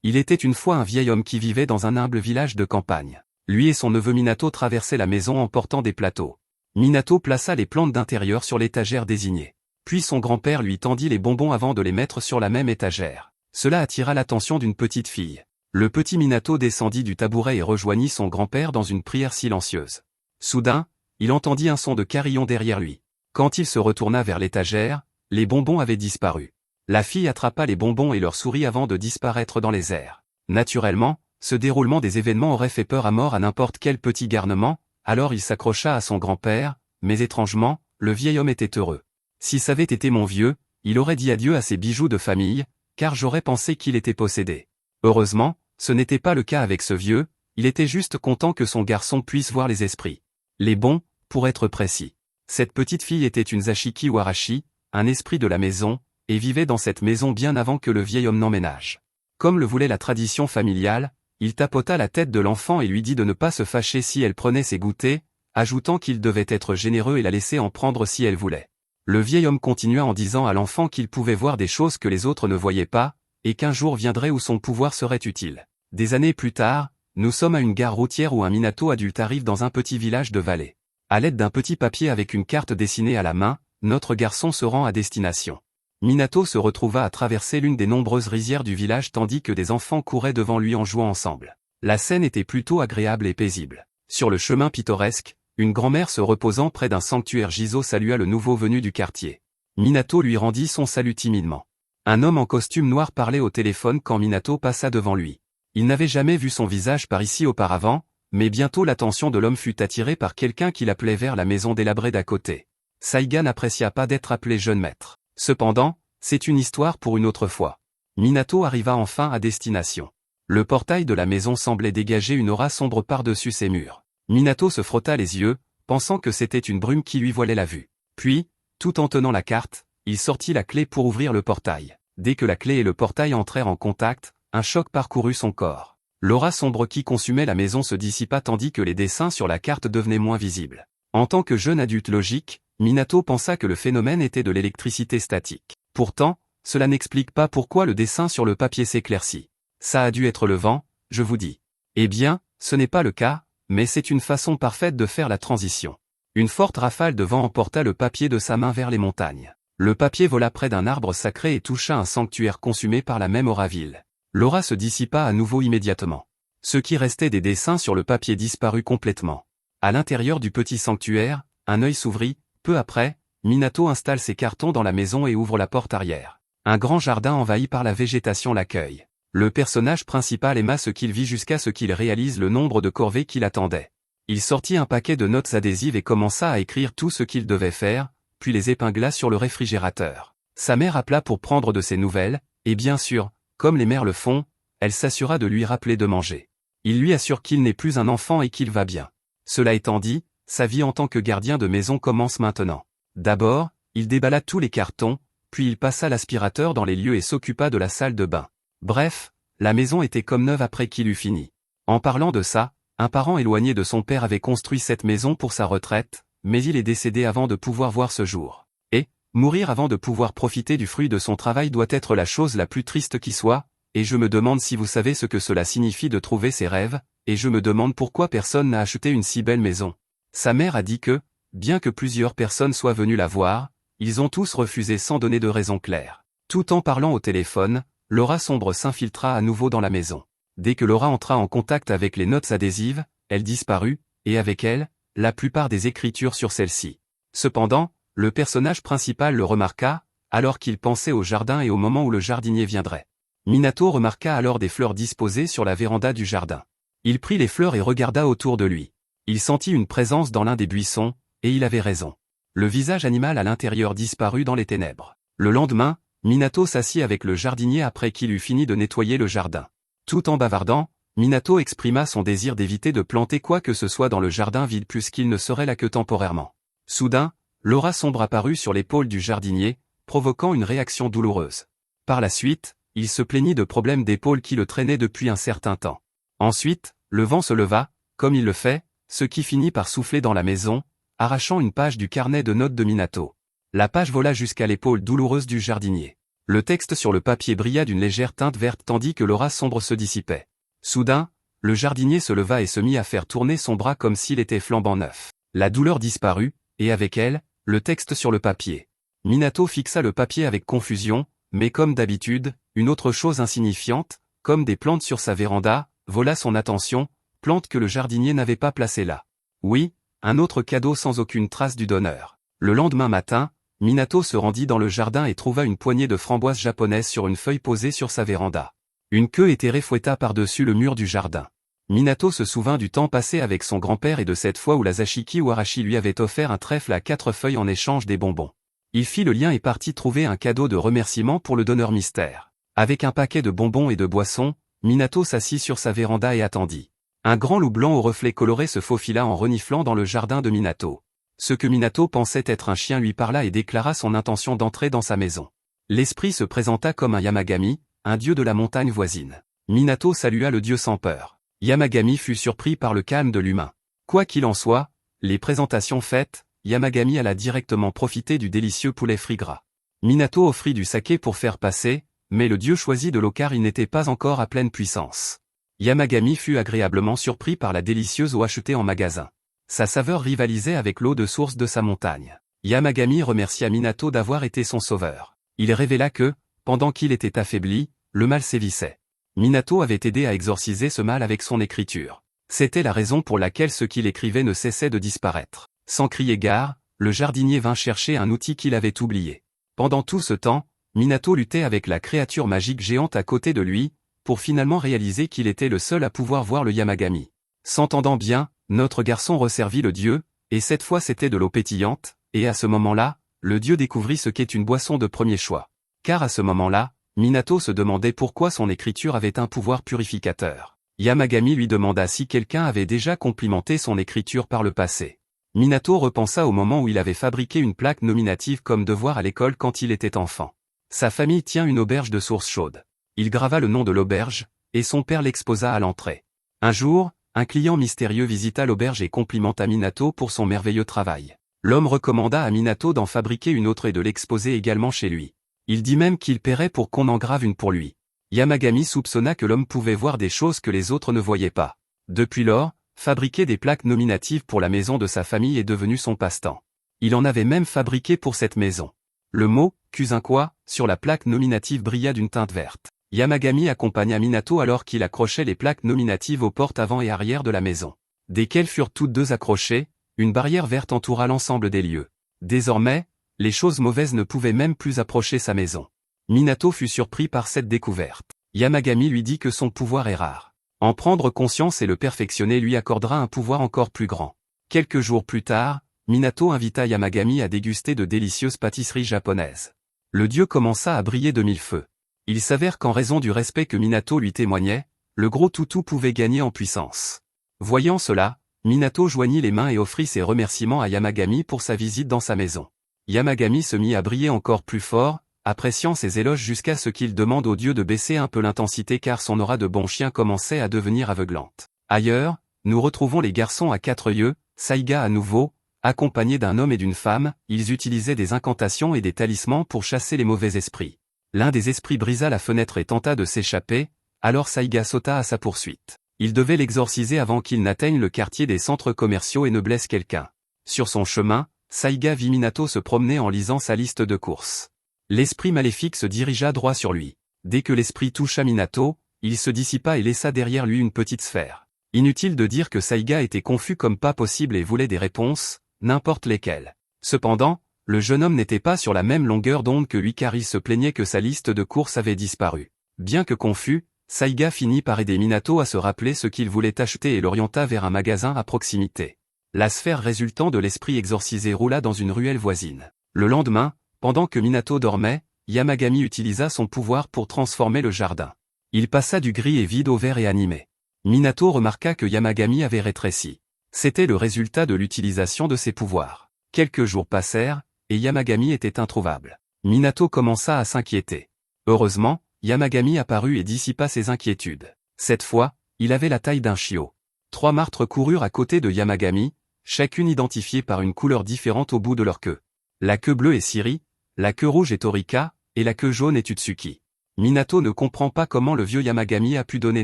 Il était une fois un vieil homme qui vivait dans un humble village de campagne. Lui et son neveu Minato traversaient la maison en portant des plateaux. Minato plaça les plantes d'intérieur sur l'étagère désignée. Puis son grand-père lui tendit les bonbons avant de les mettre sur la même étagère. Cela attira l'attention d'une petite fille. Le petit Minato descendit du tabouret et rejoignit son grand-père dans une prière silencieuse. Soudain, il entendit un son de carillon derrière lui. Quand il se retourna vers l'étagère, les bonbons avaient disparu. La fille attrapa les bonbons et leur sourit avant de disparaître dans les airs. Naturellement, ce déroulement des événements aurait fait peur à mort à n'importe quel petit garnement, alors il s'accrocha à son grand-père, mais étrangement, le vieil homme était heureux. Si ça avait été mon vieux, il aurait dit adieu à ses bijoux de famille, car j'aurais pensé qu'il était possédé. Heureusement, ce n'était pas le cas avec ce vieux, il était juste content que son garçon puisse voir les esprits. Les bons, pour être précis. Cette petite fille était une Zashiki Warashi, un esprit de la maison, et vivait dans cette maison bien avant que le vieil homme n'emménage. Comme le voulait la tradition familiale, il tapota la tête de l'enfant et lui dit de ne pas se fâcher si elle prenait ses goûters, ajoutant qu'il devait être généreux et la laisser en prendre si elle voulait. Le vieil homme continua en disant à l'enfant qu'il pouvait voir des choses que les autres ne voyaient pas, et qu'un jour viendrait où son pouvoir serait utile. Des années plus tard, nous sommes à une gare routière où un Minato adulte arrive dans un petit village de vallée. À l'aide d'un petit papier avec une carte dessinée à la main, notre garçon se rend à destination. Minato se retrouva à traverser l'une des nombreuses rizières du village tandis que des enfants couraient devant lui en jouant ensemble. La scène était plutôt agréable et paisible. Sur le chemin pittoresque, une grand-mère se reposant près d'un sanctuaire Jizo salua le nouveau venu du quartier. Minato lui rendit son salut timidement. Un homme en costume noir parlait au téléphone quand Minato passa devant lui. Il n'avait jamais vu son visage par ici auparavant, mais bientôt l'attention de l'homme fut attirée par quelqu'un qui l'appelait vers la maison délabrée d'à côté. Saiga n'apprécia pas d'être appelé jeune maître. Cependant, c'est une histoire pour une autre fois. Minato arriva enfin à destination. Le portail de la maison semblait dégager une aura sombre par-dessus ses murs. Minato se frotta les yeux, pensant que c'était une brume qui lui voilait la vue. Puis, tout en tenant la carte, il sortit la clé pour ouvrir le portail. Dès que la clé et le portail entrèrent en contact, un choc parcourut son corps. L'aura sombre qui consumait la maison se dissipa tandis que les dessins sur la carte devenaient moins visibles. En tant que jeune adulte logique, Minato pensa que le phénomène était de l'électricité statique. Pourtant, cela n'explique pas pourquoi le dessin sur le papier s'éclaircit. Ça a dû être le vent, je vous dis. Eh bien, ce n'est pas le cas, mais c'est une façon parfaite de faire la transition. Une forte rafale de vent emporta le papier de sa main vers les montagnes. Le papier vola près d'un arbre sacré et toucha un sanctuaire consumé par la même aura-ville. L'aura se dissipa à nouveau immédiatement. Ce qui restait des dessins sur le papier disparut complètement. À l'intérieur du petit sanctuaire, un œil s'ouvrit. Peu après, Minato installe ses cartons dans la maison et ouvre la porte arrière. Un grand jardin envahi par la végétation l'accueille. Le personnage principal aima ce qu'il vit jusqu'à ce qu'il réalise le nombre de corvées qui l'attendaient. Il sortit un paquet de notes adhésives et commença à écrire tout ce qu'il devait faire, puis les épingla sur le réfrigérateur. Sa mère appela pour prendre de ses nouvelles, et bien sûr, comme les mères le font, elle s'assura de lui rappeler de manger. Il lui assure qu'il n'est plus un enfant et qu'il va bien. Cela étant dit, sa vie en tant que gardien de maison commence maintenant. D'abord, il déballa tous les cartons, puis il passa l'aspirateur dans les lieux et s'occupa de la salle de bain. Bref, la maison était comme neuve après qu'il eut fini. En parlant de ça, un parent éloigné de son père avait construit cette maison pour sa retraite, mais il est décédé avant de pouvoir voir ce jour. Et, mourir avant de pouvoir profiter du fruit de son travail doit être la chose la plus triste qui soit, et je me demande si vous savez ce que cela signifie de trouver ses rêves, et je me demande pourquoi personne n'a acheté une si belle maison. Sa mère a dit que, bien que plusieurs personnes soient venues la voir, ils ont tous refusé sans donner de raison claire. Tout en parlant au téléphone, l'aura sombre s'infiltra à nouveau dans la maison. Dès que l'aura entra en contact avec les notes adhésives, elle disparut, et avec elle, la plupart des écritures sur celle-ci. Cependant, le personnage principal le remarqua, alors qu'il pensait au jardin et au moment où le jardinier viendrait. Minato remarqua alors des fleurs disposées sur la véranda du jardin. Il prit les fleurs et regarda autour de lui. Il sentit une présence dans l'un des buissons, et il avait raison. Le visage animal à l'intérieur disparut dans les ténèbres. Le lendemain, Minato s'assit avec le jardinier après qu'il eut fini de nettoyer le jardin. Tout en bavardant, Minato exprima son désir d'éviter de planter quoi que ce soit dans le jardin vide puisqu'il ne serait là que temporairement. Soudain, l'aura sombre apparut sur l'épaule du jardinier, provoquant une réaction douloureuse. Par la suite, il se plaignit de problèmes d'épaule qui le traînaient depuis un certain temps. Ensuite, le vent se leva, comme il le fait, ce qui finit par souffler dans la maison, arrachant une page du carnet de notes de Minato. La page vola jusqu'à l'épaule douloureuse du jardinier. Le texte sur le papier brilla d'une légère teinte verte tandis que l'aura sombre se dissipait. Soudain, le jardinier se leva et se mit à faire tourner son bras comme s'il était flambant neuf. La douleur disparut, et avec elle, le texte sur le papier. Minato fixa le papier avec confusion, mais comme d'habitude, une autre chose insignifiante, comme des plantes sur sa véranda, vola son attention, plantes que le jardinier n'avait pas placées là. Oui, un autre cadeau sans aucune trace du donneur. Le lendemain matin, Minato se rendit dans le jardin et trouva une poignée de framboises japonaises sur une feuille posée sur sa véranda. Une queue éthérée fouetta par-dessus le mur du jardin. Minato se souvint du temps passé avec son grand-père et de cette fois où la Zashiki Warashi lui avait offert un trèfle à 4 feuilles en échange des bonbons. Il fit le lien et partit trouver un cadeau de remerciement pour le donneur mystère. Avec un paquet de bonbons et de boissons, Minato s'assit sur sa véranda et attendit. Un grand loup blanc au reflet coloré se faufila en reniflant dans le jardin de Minato. Ce que Minato pensait être un chien lui parla et déclara son intention d'entrer dans sa maison. L'esprit se présenta comme un Yamagami, un dieu de la montagne voisine. Minato salua le dieu sans peur. Yamagami fut surpris par le calme de l'humain. Quoi qu'il en soit, les présentations faites, Yamagami alla directement profiter du délicieux poulet frit gras. Minato offrit du saké pour faire passer, mais le dieu choisit de l'eau car il n'était pas encore à pleine puissance. Yamagami fut agréablement surpris par la délicieuse eau achetée en magasin. Sa saveur rivalisait avec l'eau de source de sa montagne. Yamagami remercia Minato d'avoir été son sauveur. Il révéla que, pendant qu'il était affaibli, le mal sévissait. Minato avait aidé à exorciser ce mal avec son écriture. C'était la raison pour laquelle ce qu'il écrivait ne cessait de disparaître. Sans crier gare, le jardinier vint chercher un outil qu'il avait oublié. Pendant tout ce temps, Minato luttait avec la créature magique géante à côté de lui, pour finalement réaliser qu'il était le seul à pouvoir voir le Yamagami. S'entendant bien, notre garçon resservit le dieu, et cette fois c'était de l'eau pétillante, et à ce moment-là, le dieu découvrit ce qu'est une boisson de premier choix. Car à ce moment-là, Minato se demandait pourquoi son écriture avait un pouvoir purificateur. Yamagami lui demanda si quelqu'un avait déjà complimenté son écriture par le passé. Minato repensa au moment où il avait fabriqué une plaque nominative comme devoir à l'école quand il était enfant. Sa famille tient une auberge de source chaude. Il grava le nom de l'auberge, et son père l'exposa à l'entrée. Un jour, un client mystérieux visita l'auberge et complimenta Minato pour son merveilleux travail. L'homme recommanda à Minato d'en fabriquer une autre et de l'exposer également chez lui. Il dit même qu'il paierait pour qu'on en grave une pour lui. Yamagami soupçonna que l'homme pouvait voir des choses que les autres ne voyaient pas. Depuis lors, fabriquer des plaques nominatives pour la maison de sa famille est devenu son passe-temps. Il en avait même fabriqué pour cette maison. Le mot « Kuzinkwa » sur la plaque nominative brilla d'une teinte verte. Yamagami accompagna Minato alors qu'il accrochait les plaques nominatives aux portes avant et arrière de la maison. Dès qu'elles furent toutes deux accrochées, une barrière verte entoura l'ensemble des lieux. Désormais, les choses mauvaises ne pouvaient même plus approcher sa maison. Minato fut surpris par cette découverte. Yamagami lui dit que son pouvoir est rare. En prendre conscience et le perfectionner lui accordera un pouvoir encore plus grand. Quelques jours plus tard, Minato invita Yamagami à déguster de délicieuses pâtisseries japonaises. Le dieu commença à briller de mille feux. Il s'avère qu'en raison du respect que Minato lui témoignait, le gros toutou pouvait gagner en puissance. Voyant cela, Minato joignit les mains et offrit ses remerciements à Yamagami pour sa visite dans sa maison. Yamagami se mit à briller encore plus fort, appréciant ses éloges jusqu'à ce qu'il demande au dieu de baisser un peu l'intensité car son aura de bon chien commençait à devenir aveuglante. Ailleurs, nous retrouvons les garçons à 4 yeux, Saiga à nouveau, accompagnés d'un homme et d'une femme, ils utilisaient des incantations et des talismans pour chasser les mauvais esprits. L'un des esprits brisa la fenêtre et tenta de s'échapper, alors Saiga sauta à sa poursuite. Il devait l'exorciser avant qu'il n'atteigne le quartier des centres commerciaux et ne blesse quelqu'un. Sur son chemin, Saiga vit Minato se promener en lisant sa liste de courses. L'esprit maléfique se dirigea droit sur lui. Dès que l'esprit toucha Minato, il se dissipa et laissa derrière lui une petite sphère. Inutile de dire que Saiga était confus comme pas possible et voulait des réponses, n'importe lesquelles. Cependant, le jeune homme n'était pas sur la même longueur d'onde que lui car il se plaignait que sa liste de courses avait disparu. Bien que confus, Saiga finit par aider Minato à se rappeler ce qu'il voulait acheter et l'orienta vers un magasin à proximité. La sphère résultant de l'esprit exorcisé roula dans une ruelle voisine. Le lendemain, pendant que Minato dormait, Yamagami utilisa son pouvoir pour transformer le jardin. Il passa du gris et vide au vert et animé. Minato remarqua que Yamagami avait rétréci. C'était le résultat de l'utilisation de ses pouvoirs. Quelques jours passèrent, et Yamagami était introuvable. Minato commença à s'inquiéter. Heureusement, Yamagami apparut et dissipa ses inquiétudes. Cette fois, il avait la taille d'un chiot. 3 martres coururent à côté de Yamagami, chacune identifiée par une couleur différente au bout de leur queue. La queue bleue est Siri, la queue rouge est Torika, et la queue jaune est Utsuki. Minato ne comprend pas comment le vieux Yamagami a pu donner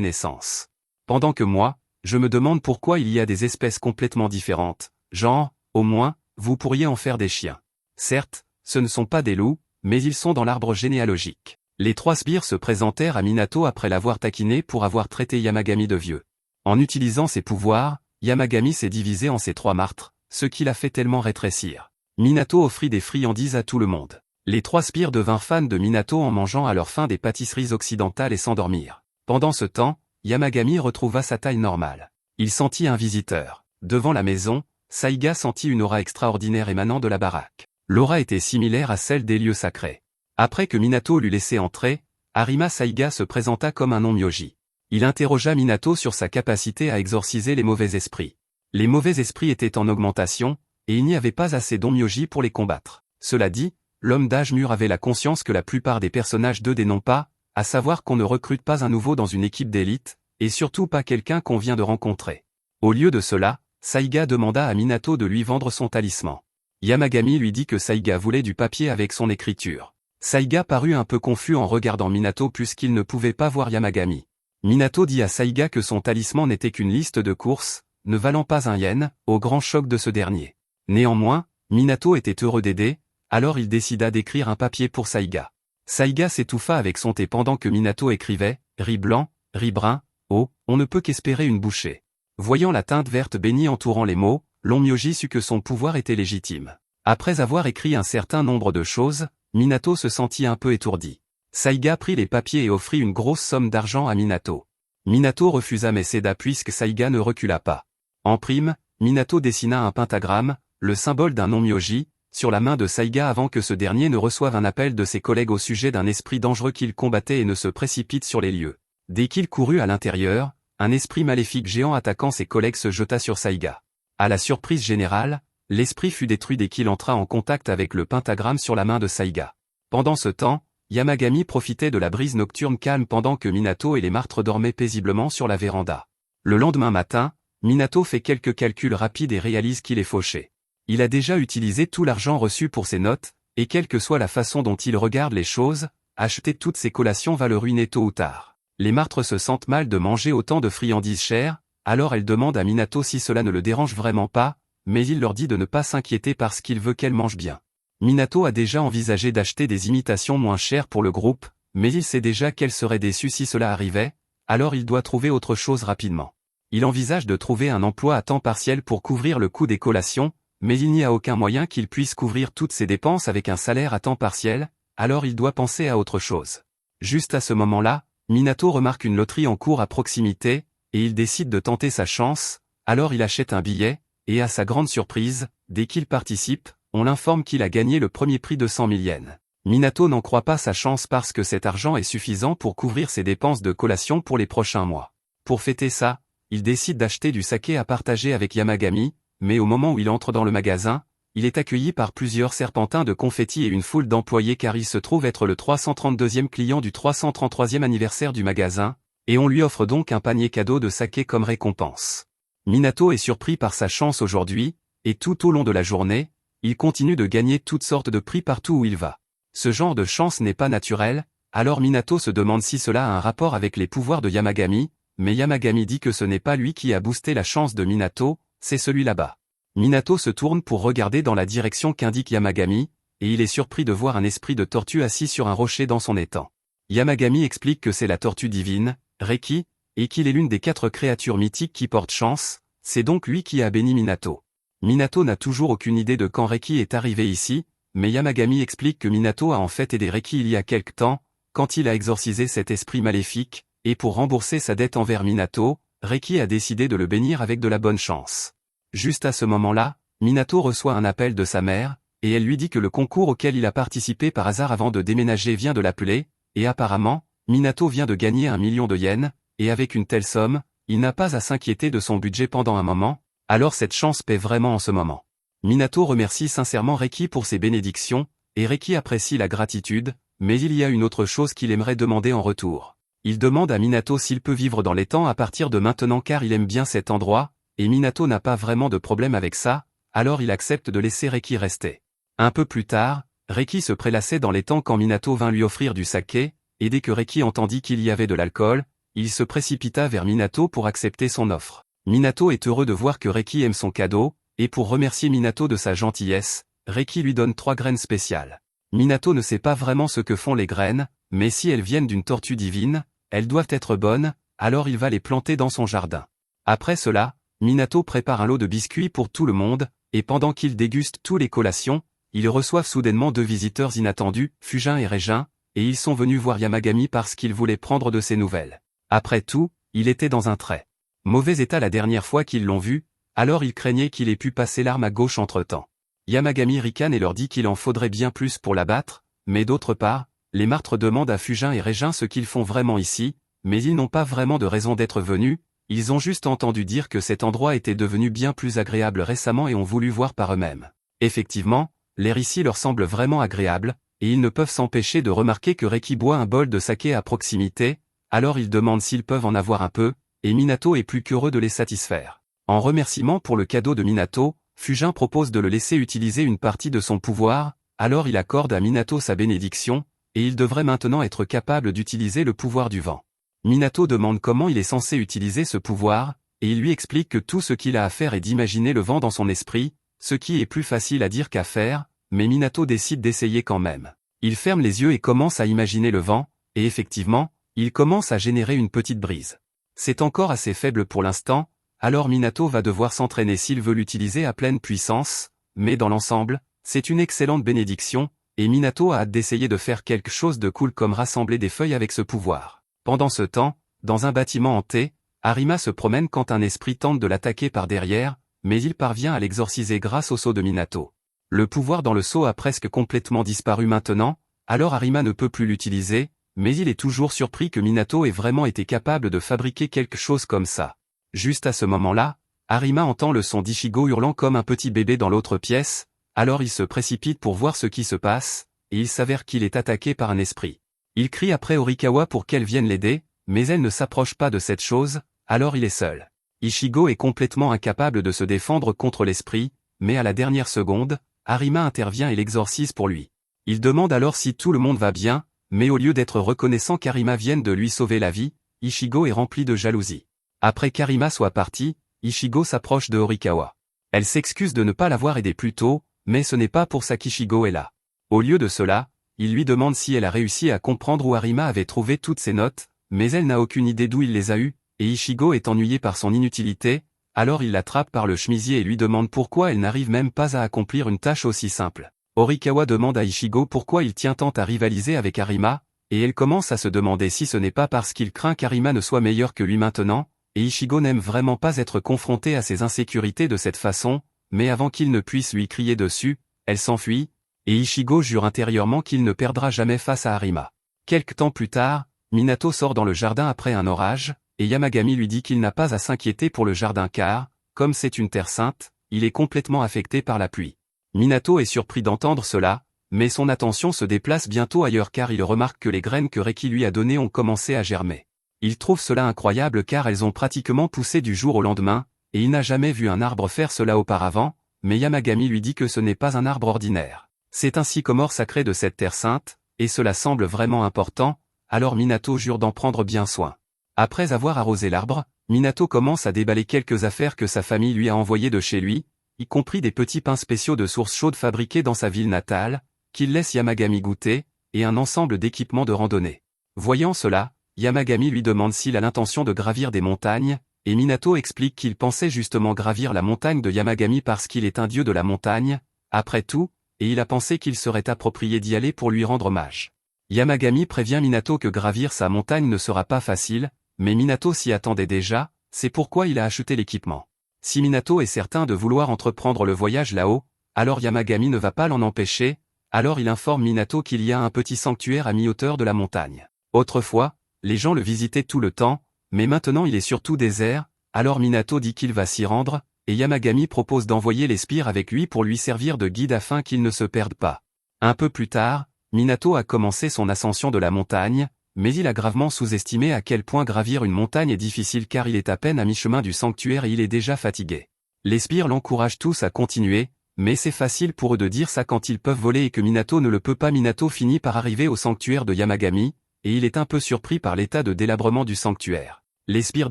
naissance. Pendant que moi, je me demande pourquoi il y a des espèces complètement différentes, genre, au moins, vous pourriez en faire des chiens. Certes, ce ne sont pas des loups, mais ils sont dans l'arbre généalogique. Les trois sbires se présentèrent à Minato après l'avoir taquiné pour avoir traité Yamagami de vieux. En utilisant ses pouvoirs, Yamagami s'est divisé en ses trois martres, ce qui l'a fait tellement rétrécir. Minato offrit des friandises à tout le monde. Les trois sbires devinrent fans de Minato en mangeant à leur faim des pâtisseries occidentales et s'endormirent. Pendant ce temps, Yamagami retrouva sa taille normale. Il sentit un visiteur. Devant la maison, Saiga sentit une aura extraordinaire émanant de la baraque. L'aura était similaire à celle des lieux sacrés. Après que Minato l'eut laissé entrer, Harima Saiga se présenta comme un non-myoji. Il interrogea Minato sur sa capacité à exorciser les mauvais esprits. Les mauvais esprits étaient en augmentation, et il n'y avait pas assez d'on-myoji pour les combattre. Cela dit, l'homme d'âge mûr avait la conscience que la plupart des personnages 2D n'ont pas, à savoir qu'on ne recrute pas un nouveau dans une équipe d'élite, et surtout pas quelqu'un qu'on vient de rencontrer. Au lieu de cela, Saiga demanda à Minato de lui vendre son talisman. Yamagami lui dit que Saiga voulait du papier avec son écriture. Saiga parut un peu confus en regardant Minato puisqu'il ne pouvait pas voir Yamagami. Minato dit à Saiga que son talisman n'était qu'une liste de courses, ne valant pas un yen, au grand choc de ce dernier. Néanmoins, Minato était heureux d'aider, alors il décida d'écrire un papier pour Saiga. Saiga s'étouffa avec son thé pendant que Minato écrivait « Riz blanc, riz brun, oh, on ne peut qu'espérer une bouchée ». Voyant la teinte verte bénie entourant les mots, l'on-myoji sut que son pouvoir était légitime. Après avoir écrit un certain nombre de choses, Minato se sentit un peu étourdi. Saiga prit les papiers et offrit une grosse somme d'argent à Minato. Minato refusa mais céda puisque Saiga ne recula pas. En prime, Minato dessina un pentagramme, le symbole d'un non-myoji, sur la main de Saiga avant que ce dernier ne reçoive un appel de ses collègues au sujet d'un esprit dangereux qu'il combattait et ne se précipite sur les lieux. Dès qu'il courut à l'intérieur, un esprit maléfique géant attaquant ses collègues se jeta sur Saiga. À la surprise générale, l'esprit fut détruit dès qu'il entra en contact avec le pentagramme sur la main de Saiga. Pendant ce temps, Yamagami profitait de la brise nocturne calme pendant que Minato et les martres dormaient paisiblement sur la véranda. Le lendemain matin, Minato fait quelques calculs rapides et réalise qu'il est fauché. Il a déjà utilisé tout l'argent reçu pour ses notes, et quelle que soit la façon dont il regarde les choses, acheter toutes ces collations va le ruiner tôt ou tard. Les martres se sentent mal de manger autant de friandises chères, alors elles demandent à Minato si cela ne le dérange vraiment pas, mais il leur dit de ne pas s'inquiéter parce qu'il veut qu'elle mange bien. Minato a déjà envisagé d'acheter des imitations moins chères pour le groupe, mais il sait déjà qu'elle serait déçue si cela arrivait, alors il doit trouver autre chose rapidement. Il envisage de trouver un emploi à temps partiel pour couvrir le coût des collations, mais il n'y a aucun moyen qu'il puisse couvrir toutes ses dépenses avec un salaire à temps partiel, alors il doit penser à autre chose. Juste à ce moment-là, Minato remarque une loterie en cours à proximité, et il décide de tenter sa chance, alors il achète un billet, et à sa grande surprise, dès qu'il participe, on l'informe qu'il a gagné le premier prix de 100 000 yens. Minato n'en croit pas sa chance parce que cet argent est suffisant pour couvrir ses dépenses de collation pour les prochains mois. Pour fêter ça, il décide d'acheter du saké à partager avec Yamagami, mais au moment où il entre dans le magasin, il est accueilli par plusieurs serpentins de confettis et une foule d'employés car il se trouve être le 332e client du 333e anniversaire du magasin, et on lui offre donc un panier cadeau de saké comme récompense. Minato est surpris par sa chance aujourd'hui, et tout au long de la journée, il continue de gagner toutes sortes de prix partout où il va. Ce genre de chance n'est pas naturel, alors Minato se demande si cela a un rapport avec les pouvoirs de Yamagami, mais Yamagami dit que ce n'est pas lui qui a boosté la chance de Minato, c'est celui là-bas. Minato se tourne pour regarder dans la direction qu'indique Yamagami, et il est surpris de voir un esprit de tortue assis sur un rocher dans son étang. Yamagami explique que c'est la tortue divine, Reki, et qu'il est l'une des 4 créatures mythiques qui portent chance, c'est donc lui qui a béni Minato. Minato n'a toujours aucune idée de quand Reki est arrivé ici, mais Yamagami explique que Minato a en fait aidé Reki il y a quelque temps, quand il a exorcisé cet esprit maléfique, et pour rembourser sa dette envers Minato, Reki a décidé de le bénir avec de la bonne chance. Juste à ce moment-là, Minato reçoit un appel de sa mère, et elle lui dit que le concours auquel il a participé par hasard avant de déménager vient de l'appeler, et apparemment, Minato vient de gagner 1 million de yens, et avec une telle somme, il n'a pas à s'inquiéter de son budget pendant un moment, alors cette chance paie vraiment en ce moment. Minato remercie sincèrement Reki pour ses bénédictions, et Reki apprécie la gratitude, mais il y a une autre chose qu'il aimerait demander en retour. Il demande à Minato s'il peut vivre dans l'étang à partir de maintenant car il aime bien cet endroit, et Minato n'a pas vraiment de problème avec ça, alors il accepte de laisser Reki rester. Un peu plus tard, Reki se prélassait dans l'étang quand Minato vint lui offrir du saké, et dès que Reki entendit qu'il y avait de l'alcool, il se précipita vers Minato pour accepter son offre. Minato est heureux de voir que Reki aime son cadeau, et pour remercier Minato de sa gentillesse, Reki lui donne 3 graines spéciales. Minato ne sait pas vraiment ce que font les graines, mais si elles viennent d'une tortue divine, elles doivent être bonnes, alors il va les planter dans son jardin. Après cela, Minato prépare un lot de biscuits pour tout le monde, et pendant qu'ils dégustent tous les collations, ils reçoivent soudainement 2 visiteurs inattendus, Fujin et Régin, et ils sont venus voir Yamagami parce qu'ils voulaient prendre de ses nouvelles. Après tout, il était dans un très mauvais état la dernière fois qu'ils l'ont vu, alors ils craignaient qu'il ait pu passer l'arme à gauche entre-temps. Yamagami ricane et leur dit qu'il en faudrait bien plus pour l'abattre, mais d'autre part, les martres demandent à Fujin et Régin ce qu'ils font vraiment ici, mais ils n'ont pas vraiment de raison d'être venus, ils ont juste entendu dire que cet endroit était devenu bien plus agréable récemment et ont voulu voir par eux-mêmes. Effectivement, l'air ici leur semble vraiment agréable, et ils ne peuvent s'empêcher de remarquer que Reki boit un bol de saké à proximité, alors ils demandent s'ils peuvent en avoir un peu, et Minato est plus qu'heureux de les satisfaire. En remerciement pour le cadeau de Minato, Fujin propose de le laisser utiliser une partie de son pouvoir, alors il accorde à Minato sa bénédiction, et il devrait maintenant être capable d'utiliser le pouvoir du vent. Minato demande comment il est censé utiliser ce pouvoir, et il lui explique que tout ce qu'il a à faire est d'imaginer le vent dans son esprit, ce qui est plus facile à dire qu'à faire, mais Minato décide d'essayer quand même. Il ferme les yeux et commence à imaginer le vent, et effectivement, il commence à générer une petite brise. C'est encore assez faible pour l'instant, alors Minato va devoir s'entraîner s'il veut l'utiliser à pleine puissance, mais dans l'ensemble, c'est une excellente bénédiction, et Minato a hâte d'essayer de faire quelque chose de cool comme rassembler des feuilles avec ce pouvoir. Pendant ce temps, dans un bâtiment hanté, Arima se promène quand un esprit tente de l'attaquer par derrière, mais il parvient à l'exorciser grâce au sceau de Minato. Le pouvoir dans le sceau a presque complètement disparu maintenant, alors Arima ne peut plus l'utiliser, mais il est toujours surpris que Minato ait vraiment été capable de fabriquer quelque chose comme ça. Juste à ce moment-là, Arima entend le son d'Ichigo hurlant comme un petit bébé dans l'autre pièce, alors il se précipite pour voir ce qui se passe, et il s'avère qu'il est attaqué par un esprit. Il crie après Horikawa pour qu'elle vienne l'aider, mais elle ne s'approche pas de cette chose, alors il est seul. Ichigo est complètement incapable de se défendre contre l'esprit, mais à la dernière seconde, Arima intervient et l'exorcise pour lui. Il demande alors si tout le monde va bien, mais au lieu d'être reconnaissant qu'Arima vienne de lui sauver la vie, Ichigo est rempli de jalousie. Après qu'Arima soit partie, Ichigo s'approche de Horikawa. Elle s'excuse de ne pas l'avoir aidé plus tôt, mais ce n'est pas pour ça qu'Ichigo est là. Au lieu de cela, il lui demande si elle a réussi à comprendre où Arima avait trouvé toutes ses notes, mais elle n'a aucune idée d'où il les a eues, et Ichigo est ennuyé par son inutilité, alors il l'attrape par le chemisier et lui demande pourquoi elle n'arrive même pas à accomplir une tâche aussi simple. Horikawa demande à Ichigo pourquoi il tient tant à rivaliser avec Arima, et elle commence à se demander si ce n'est pas parce qu'il craint qu'Arima ne soit meilleur que lui maintenant, et Ichigo n'aime vraiment pas être confronté à ses insécurités de cette façon, mais avant qu'il ne puisse lui crier dessus, elle s'enfuit, et Ichigo jure intérieurement qu'il ne perdra jamais face à Arima. Quelque temps plus tard, Minato sort dans le jardin après un orage, et Yamagami lui dit qu'il n'a pas à s'inquiéter pour le jardin car, comme c'est une terre sainte, il est complètement affecté par la pluie. Minato est surpris d'entendre cela, mais son attention se déplace bientôt ailleurs car il remarque que les graines que Reki lui a données ont commencé à germer. Il trouve cela incroyable car elles ont pratiquement poussé du jour au lendemain, et il n'a jamais vu un arbre faire cela auparavant, mais Yamagami lui dit que ce n'est pas un arbre ordinaire. C'est un sycomore sacré de cette terre sainte, et cela semble vraiment important, alors Minato jure d'en prendre bien soin. Après avoir arrosé l'arbre, Minato commence à déballer quelques affaires que sa famille lui a envoyées de chez lui, y compris des petits pains spéciaux de source chaude fabriqués dans sa ville natale, qu'il laisse Yamagami goûter, et un ensemble d'équipements de randonnée. Voyant cela, Yamagami lui demande s'il a l'intention de gravir des montagnes, et Minato explique qu'il pensait justement gravir la montagne de Yamagami parce qu'il est un dieu de la montagne, après tout, et il a pensé qu'il serait approprié d'y aller pour lui rendre hommage. Yamagami prévient Minato que gravir sa montagne ne sera pas facile, mais Minato s'y attendait déjà, c'est pourquoi il a acheté l'équipement. Si Minato est certain de vouloir entreprendre le voyage là-haut, alors Yamagami ne va pas l'en empêcher, alors il informe Minato qu'il y a un petit sanctuaire à mi-hauteur de la montagne. Autrefois, les gens le visitaient tout le temps, mais maintenant il est surtout désert, alors Minato dit qu'il va s'y rendre, et Yamagami propose d'envoyer les sbires avec lui pour lui servir de guide afin qu'il ne se perde pas. Un peu plus tard, Minato a commencé son ascension de la montagne, mais il a gravement sous-estimé à quel point gravir une montagne est difficile car il est à peine à mi-chemin du sanctuaire et il est déjà fatigué. Les sbires l'encouragent tous à continuer, mais c'est facile pour eux de dire ça quand ils peuvent voler et que Minato ne le peut pas. Minato finit par arriver au sanctuaire de Yamagami, et il est un peu surpris par l'état de délabrement du sanctuaire. Les sbires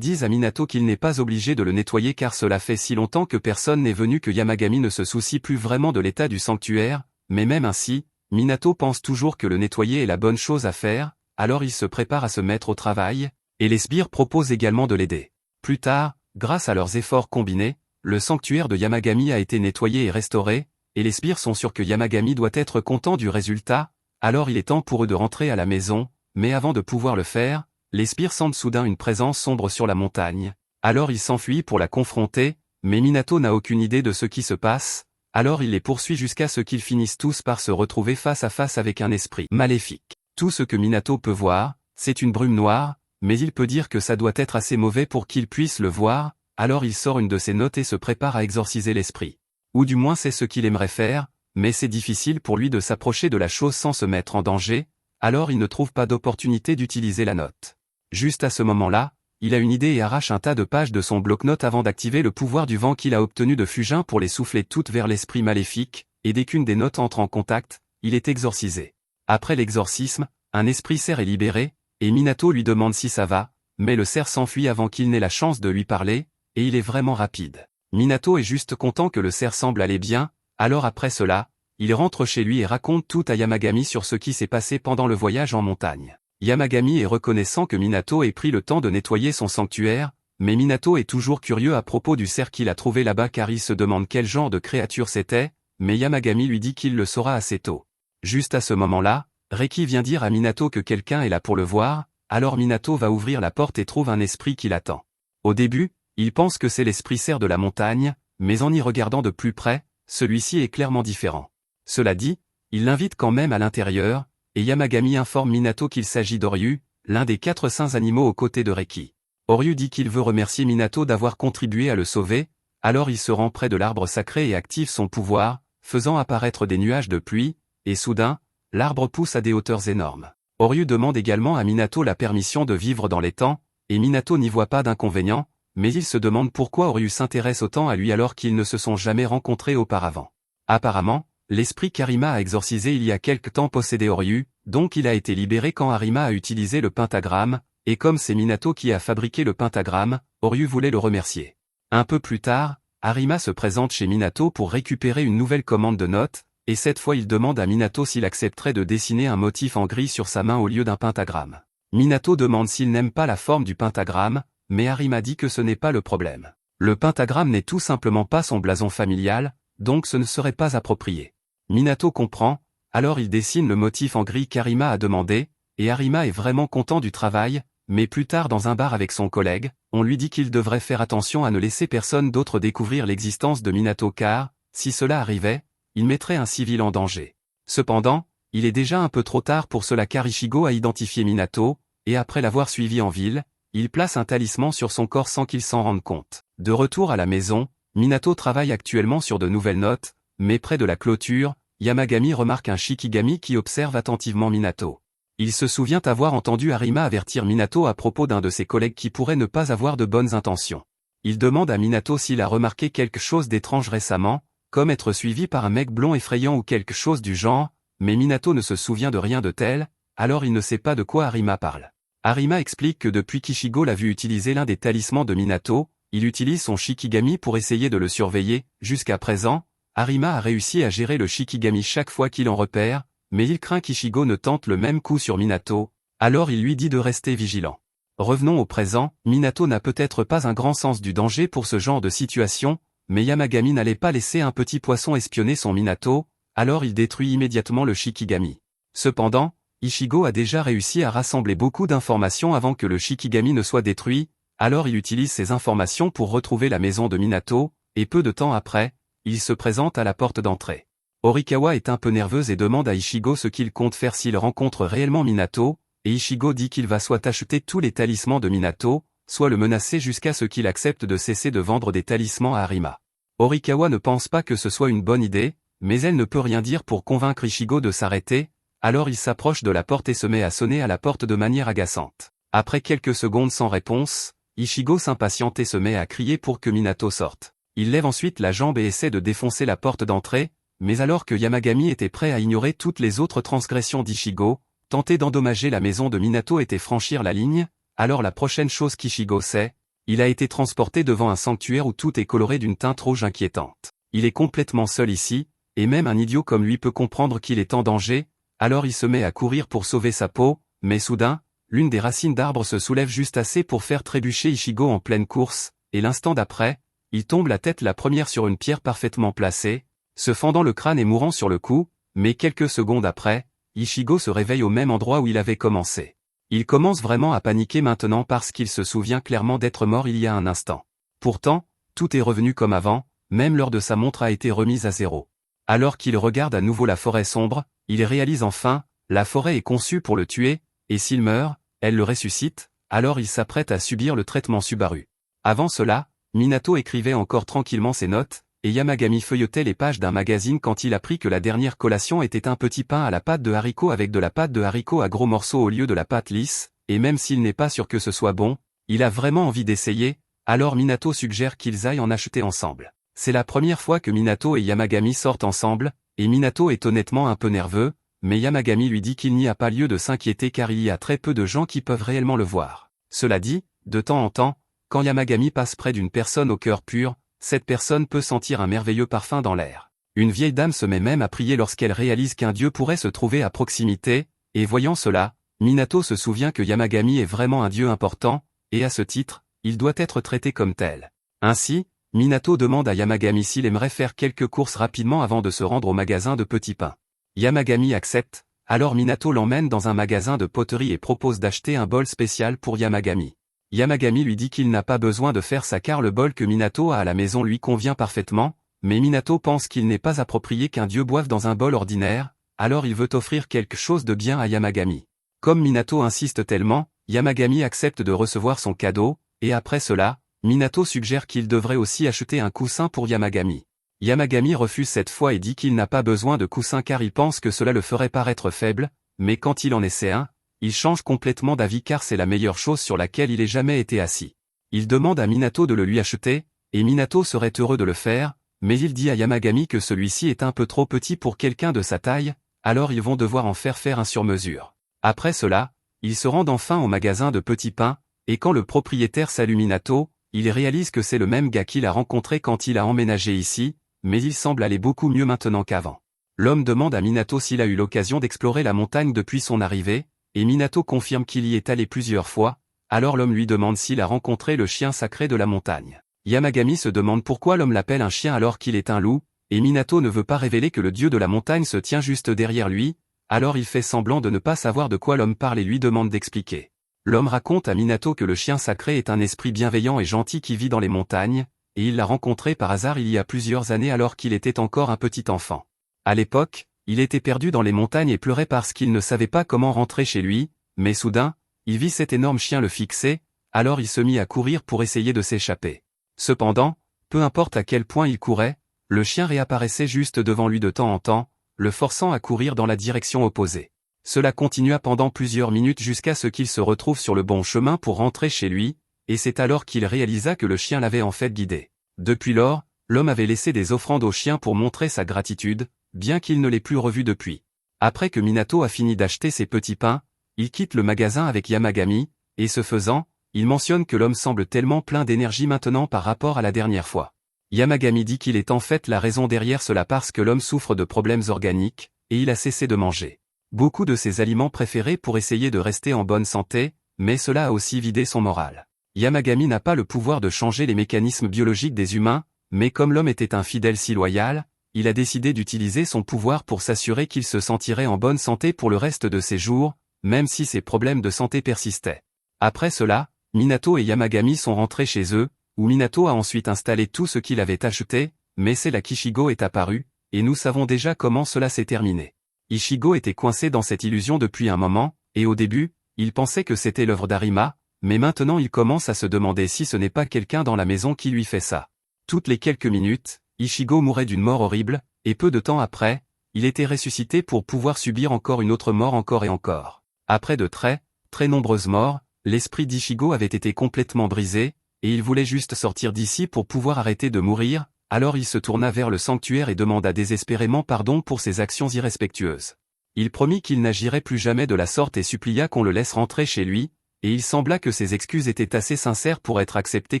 disent à Minato qu'il n'est pas obligé de le nettoyer car cela fait si longtemps que personne n'est venu que Yamagami ne se soucie plus vraiment de l'état du sanctuaire, mais même ainsi, Minato pense toujours que le nettoyer est la bonne chose à faire, alors il se prépare à se mettre au travail, et les sbires proposent également de l'aider. Plus tard, grâce à leurs efforts combinés, le sanctuaire de Yamagami a été nettoyé et restauré, et les sbires sont sûrs que Yamagami doit être content du résultat, alors il est temps pour eux de rentrer à la maison, mais avant de pouvoir le faire, les sbires sentent soudain une présence sombre sur la montagne, alors ils s'enfuient pour la confronter, mais Minato n'a aucune idée de ce qui se passe, alors il les poursuit jusqu'à ce qu'ils finissent tous par se retrouver face à face avec un esprit maléfique. Tout ce que Minato peut voir, c'est une brume noire, mais il peut dire que ça doit être assez mauvais pour qu'il puisse le voir, alors il sort une de ses notes et se prépare à exorciser l'esprit. Ou du moins c'est ce qu'il aimerait faire, mais c'est difficile pour lui de s'approcher de la chose sans se mettre en danger, alors il ne trouve pas d'opportunité d'utiliser la note. Juste à ce moment-là, il a une idée et arrache un tas de pages de son bloc-notes avant d'activer le pouvoir du vent qu'il a obtenu de Fujin pour les souffler toutes vers l'esprit maléfique, et dès qu'une des notes entre en contact, il est exorcisé. Après l'exorcisme, un esprit cerf est libéré, et Minato lui demande si ça va, mais le cerf s'enfuit avant qu'il n'ait la chance de lui parler, et il est vraiment rapide. Minato est juste content que le cerf semble aller bien, alors après cela, il rentre chez lui et raconte tout à Yamagami sur ce qui s'est passé pendant le voyage en montagne. Yamagami est reconnaissant que Minato ait pris le temps de nettoyer son sanctuaire, mais Minato est toujours curieux à propos du cerf qu'il a trouvé là-bas car il se demande quel genre de créature c'était, mais Yamagami lui dit qu'il le saura assez tôt. Juste à ce moment-là, Reki vient dire à Minato que quelqu'un est là pour le voir, alors Minato va ouvrir la porte et trouve un esprit qui l'attend. Au début, il pense que c'est l'esprit cerf de la montagne, mais en y regardant de plus près, celui-ci est clairement différent. Cela dit, il l'invite quand même à l'intérieur, et Yamagami informe Minato qu'il s'agit d'Oryu, l'un des 4 saints animaux aux côtés de Reki. Oryu dit qu'il veut remercier Minato d'avoir contribué à le sauver, alors il se rend près de l'arbre sacré et active son pouvoir, faisant apparaître des nuages de pluie, et soudain, l'arbre pousse à des hauteurs énormes. Oryu demande également à Minato la permission de vivre dans les temps, et Minato n'y voit pas d'inconvénient, mais il se demande pourquoi Oryu s'intéresse autant à lui alors qu'ils ne se sont jamais rencontrés auparavant. Apparemment, l'esprit qu'Arima a exorcisé il y a quelque temps possédait Oryu, donc il a été libéré quand Arima a utilisé le pentagramme, et comme c'est Minato qui a fabriqué le pentagramme, Oryu voulait le remercier. Un peu plus tard, Arima se présente chez Minato pour récupérer une nouvelle commande de notes, et cette fois il demande à Minato s'il accepterait de dessiner un motif en gris sur sa main au lieu d'un pentagramme. Minato demande s'il n'aime pas la forme du pentagramme, mais Arima dit que ce n'est pas le problème. Le pentagramme n'est tout simplement pas son blason familial, donc ce ne serait pas approprié. Minato comprend, alors il dessine le motif en gris qu'Arima a demandé, et Arima est vraiment content du travail, mais plus tard dans un bar avec son collègue, on lui dit qu'il devrait faire attention à ne laisser personne d'autre découvrir l'existence de Minato car, si cela arrivait, il mettrait un civil en danger. Cependant, il est déjà un peu trop tard pour cela car Ichigo a identifié Minato, et après l'avoir suivi en ville, il place un talisman sur son corps sans qu'il s'en rende compte. De retour à la maison, Minato travaille actuellement sur de nouvelles notes, mais près de la clôture, Yamagami remarque un Shikigami qui observe attentivement Minato. Il se souvient avoir entendu Arima avertir Minato à propos d'un de ses collègues qui pourrait ne pas avoir de bonnes intentions. Il demande à Minato s'il a remarqué quelque chose d'étrange récemment, comme être suivi par un mec blond effrayant ou quelque chose du genre, mais Minato ne se souvient de rien de tel, alors il ne sait pas de quoi Arima parle. Arima explique que depuis qu'Ichigo l'a vu utiliser l'un des talismans de Minato, il utilise son Shikigami pour essayer de le surveiller. Jusqu'à présent, Arima a réussi à gérer le Shikigami chaque fois qu'il en repère, mais il craint qu'Ichigo ne tente le même coup sur Minato, alors il lui dit de rester vigilant. Revenons au présent, Minato n'a peut-être pas un grand sens du danger pour ce genre de situation, mais Yamagami n'allait pas laisser un petit poisson espionner son Minato, alors il détruit immédiatement le Shikigami. Cependant, Ichigo a déjà réussi à rassembler beaucoup d'informations avant que le Shikigami ne soit détruit, alors il utilise ces informations pour retrouver la maison de Minato, et peu de temps après, il se présente à la porte d'entrée. Horikawa est un peu nerveuse et demande à Ichigo ce qu'il compte faire s'il rencontre réellement Minato, et Ichigo dit qu'il va soit acheter tous les talismans de Minato, soit le menacer jusqu'à ce qu'il accepte de cesser de vendre des talismans à Arima. Horikawa ne pense pas que ce soit une bonne idée, mais elle ne peut rien dire pour convaincre Ichigo de s'arrêter, alors il s'approche de la porte et se met à sonner à la porte de manière agaçante. Après quelques secondes sans réponse, Ichigo s'impatiente et se met à crier pour que Minato sorte. Il lève ensuite la jambe et essaie de défoncer la porte d'entrée, mais alors que Yamagami était prêt à ignorer toutes les autres transgressions d'Ichigo, tenter d'endommager la maison de Minato était franchir la ligne, alors la prochaine chose qu'Ichigo sait, il a été transporté devant un sanctuaire où tout est coloré d'une teinte rouge inquiétante. Il est complètement seul ici, et même un idiot comme lui peut comprendre qu'il est en danger, alors il se met à courir pour sauver sa peau, mais soudain, l'une des racines d'arbre se soulève juste assez pour faire trébucher Ichigo en pleine course, et l'instant d'après, il tombe la tête la première sur une pierre parfaitement placée, se fendant le crâne et mourant sur le coup, mais quelques secondes après, Ichigo se réveille au même endroit où il avait commencé. Il commence vraiment à paniquer maintenant parce qu'il se souvient clairement d'être mort il y a un instant. Pourtant, tout est revenu comme avant, même l'heure de sa montre a été remise à 0. Alors qu'il regarde à nouveau la forêt sombre, il réalise enfin, la forêt est conçue pour le tuer, et s'il meurt, elle le ressuscite, alors il s'apprête à subir le traitement Subaru. Avant cela, Minato écrivait encore tranquillement ses notes, et Yamagami feuilletait les pages d'un magazine quand il apprit que la dernière collation était un petit pain à la pâte de haricot avec de la pâte de haricot à gros morceaux au lieu de la pâte lisse, et même s'il n'est pas sûr que ce soit bon, il a vraiment envie d'essayer, alors Minato suggère qu'ils aillent en acheter ensemble. C'est la première fois que Minato et Yamagami sortent ensemble, et Minato est honnêtement un peu nerveux, mais Yamagami lui dit qu'il n'y a pas lieu de s'inquiéter car il y a très peu de gens qui peuvent réellement le voir. Cela dit, de temps en temps, quand Yamagami passe près d'une personne au cœur pur, cette personne peut sentir un merveilleux parfum dans l'air. Une vieille dame se met même à prier lorsqu'elle réalise qu'un dieu pourrait se trouver à proximité, et voyant cela, Minato se souvient que Yamagami est vraiment un dieu important, et à ce titre, il doit être traité comme tel. Ainsi, Minato demande à Yamagami s'il aimerait faire quelques courses rapidement avant de se rendre au magasin de petits pains. Yamagami accepte, alors Minato l'emmène dans un magasin de poterie et propose d'acheter un bol spécial pour Yamagami. Yamagami lui dit qu'il n'a pas besoin de faire ça car le bol que Minato a à la maison lui convient parfaitement, mais Minato pense qu'il n'est pas approprié qu'un dieu boive dans un bol ordinaire, alors il veut offrir quelque chose de bien à Yamagami. Comme Minato insiste tellement, Yamagami accepte de recevoir son cadeau, et après cela, Minato suggère qu'il devrait aussi acheter un coussin pour Yamagami. Yamagami refuse cette fois et dit qu'il n'a pas besoin de coussin car il pense que cela le ferait paraître faible, mais quand il en essaie un, il change complètement d'avis car c'est la meilleure chose sur laquelle il ait jamais été assis. Il demande à Minato de le lui acheter, et Minato serait heureux de le faire, mais il dit à Yamagami que celui-ci est un peu trop petit pour quelqu'un de sa taille, alors ils vont devoir en faire un sur-mesure. Après cela, ils se rendent enfin au magasin de petits pains, et quand le propriétaire salue Minato, il réalise que c'est le même gars qu'il a rencontré quand il a emménagé ici, mais il semble aller beaucoup mieux maintenant qu'avant. L'homme demande à Minato s'il a eu l'occasion d'explorer la montagne depuis son arrivée, et Minato confirme qu'il y est allé plusieurs fois, alors l'homme lui demande s'il a rencontré le chien sacré de la montagne. Yamagami se demande pourquoi l'homme l'appelle un chien alors qu'il est un loup, et Minato ne veut pas révéler que le dieu de la montagne se tient juste derrière lui, alors il fait semblant de ne pas savoir de quoi l'homme parle et lui demande d'expliquer. L'homme raconte à Minato que le chien sacré est un esprit bienveillant et gentil qui vit dans les montagnes, et il l'a rencontré par hasard il y a plusieurs années alors qu'il était encore un petit enfant. À l'époque, il était perdu dans les montagnes et pleurait parce qu'il ne savait pas comment rentrer chez lui, mais soudain, il vit cet énorme chien le fixer, alors il se mit à courir pour essayer de s'échapper. Cependant, peu importe à quel point il courait, le chien réapparaissait juste devant lui de temps en temps, le forçant à courir dans la direction opposée. Cela continua pendant plusieurs minutes jusqu'à ce qu'il se retrouve sur le bon chemin pour rentrer chez lui, et c'est alors qu'il réalisa que le chien l'avait en fait guidé. Depuis lors, l'homme avait laissé des offrandes au chien pour montrer sa gratitude, bien qu'il ne l'ait plus revu depuis. Après que Minato a fini d'acheter ses petits pains, il quitte le magasin avec Yamagami, et ce faisant, il mentionne que l'homme semble tellement plein d'énergie maintenant par rapport à la dernière fois. Yamagami dit qu'il est en fait la raison derrière cela parce que l'homme souffre de problèmes organiques, et il a cessé de manger beaucoup de ses aliments préférés pour essayer de rester en bonne santé, mais cela a aussi vidé son moral. Yamagami n'a pas le pouvoir de changer les mécanismes biologiques des humains, mais comme l'homme était un fidèle si loyal, il a décidé d'utiliser son pouvoir pour s'assurer qu'il se sentirait en bonne santé pour le reste de ses jours, même si ses problèmes de santé persistaient. Après cela, Minato et Yamagami sont rentrés chez eux, où Minato a ensuite installé tout ce qu'il avait acheté, mais c'est là qu'Ichigo est apparu, et nous savons déjà comment cela s'est terminé. Ichigo était coincé dans cette illusion depuis un moment, et au début, il pensait que c'était l'œuvre d'Arima, mais maintenant il commence à se demander si ce n'est pas quelqu'un dans la maison qui lui fait ça. Toutes les quelques minutes, Ichigo mourait d'une mort horrible, et peu de temps après, il était ressuscité pour pouvoir subir encore une autre mort encore et encore. Après de très nombreuses morts, l'esprit d'Ichigo avait été complètement brisé, et il voulait juste sortir d'ici pour pouvoir arrêter de mourir, alors il se tourna vers le sanctuaire et demanda désespérément pardon pour ses actions irrespectueuses. Il promit qu'il n'agirait plus jamais de la sorte et supplia qu'on le laisse rentrer chez lui, et il sembla que ses excuses étaient assez sincères pour être acceptées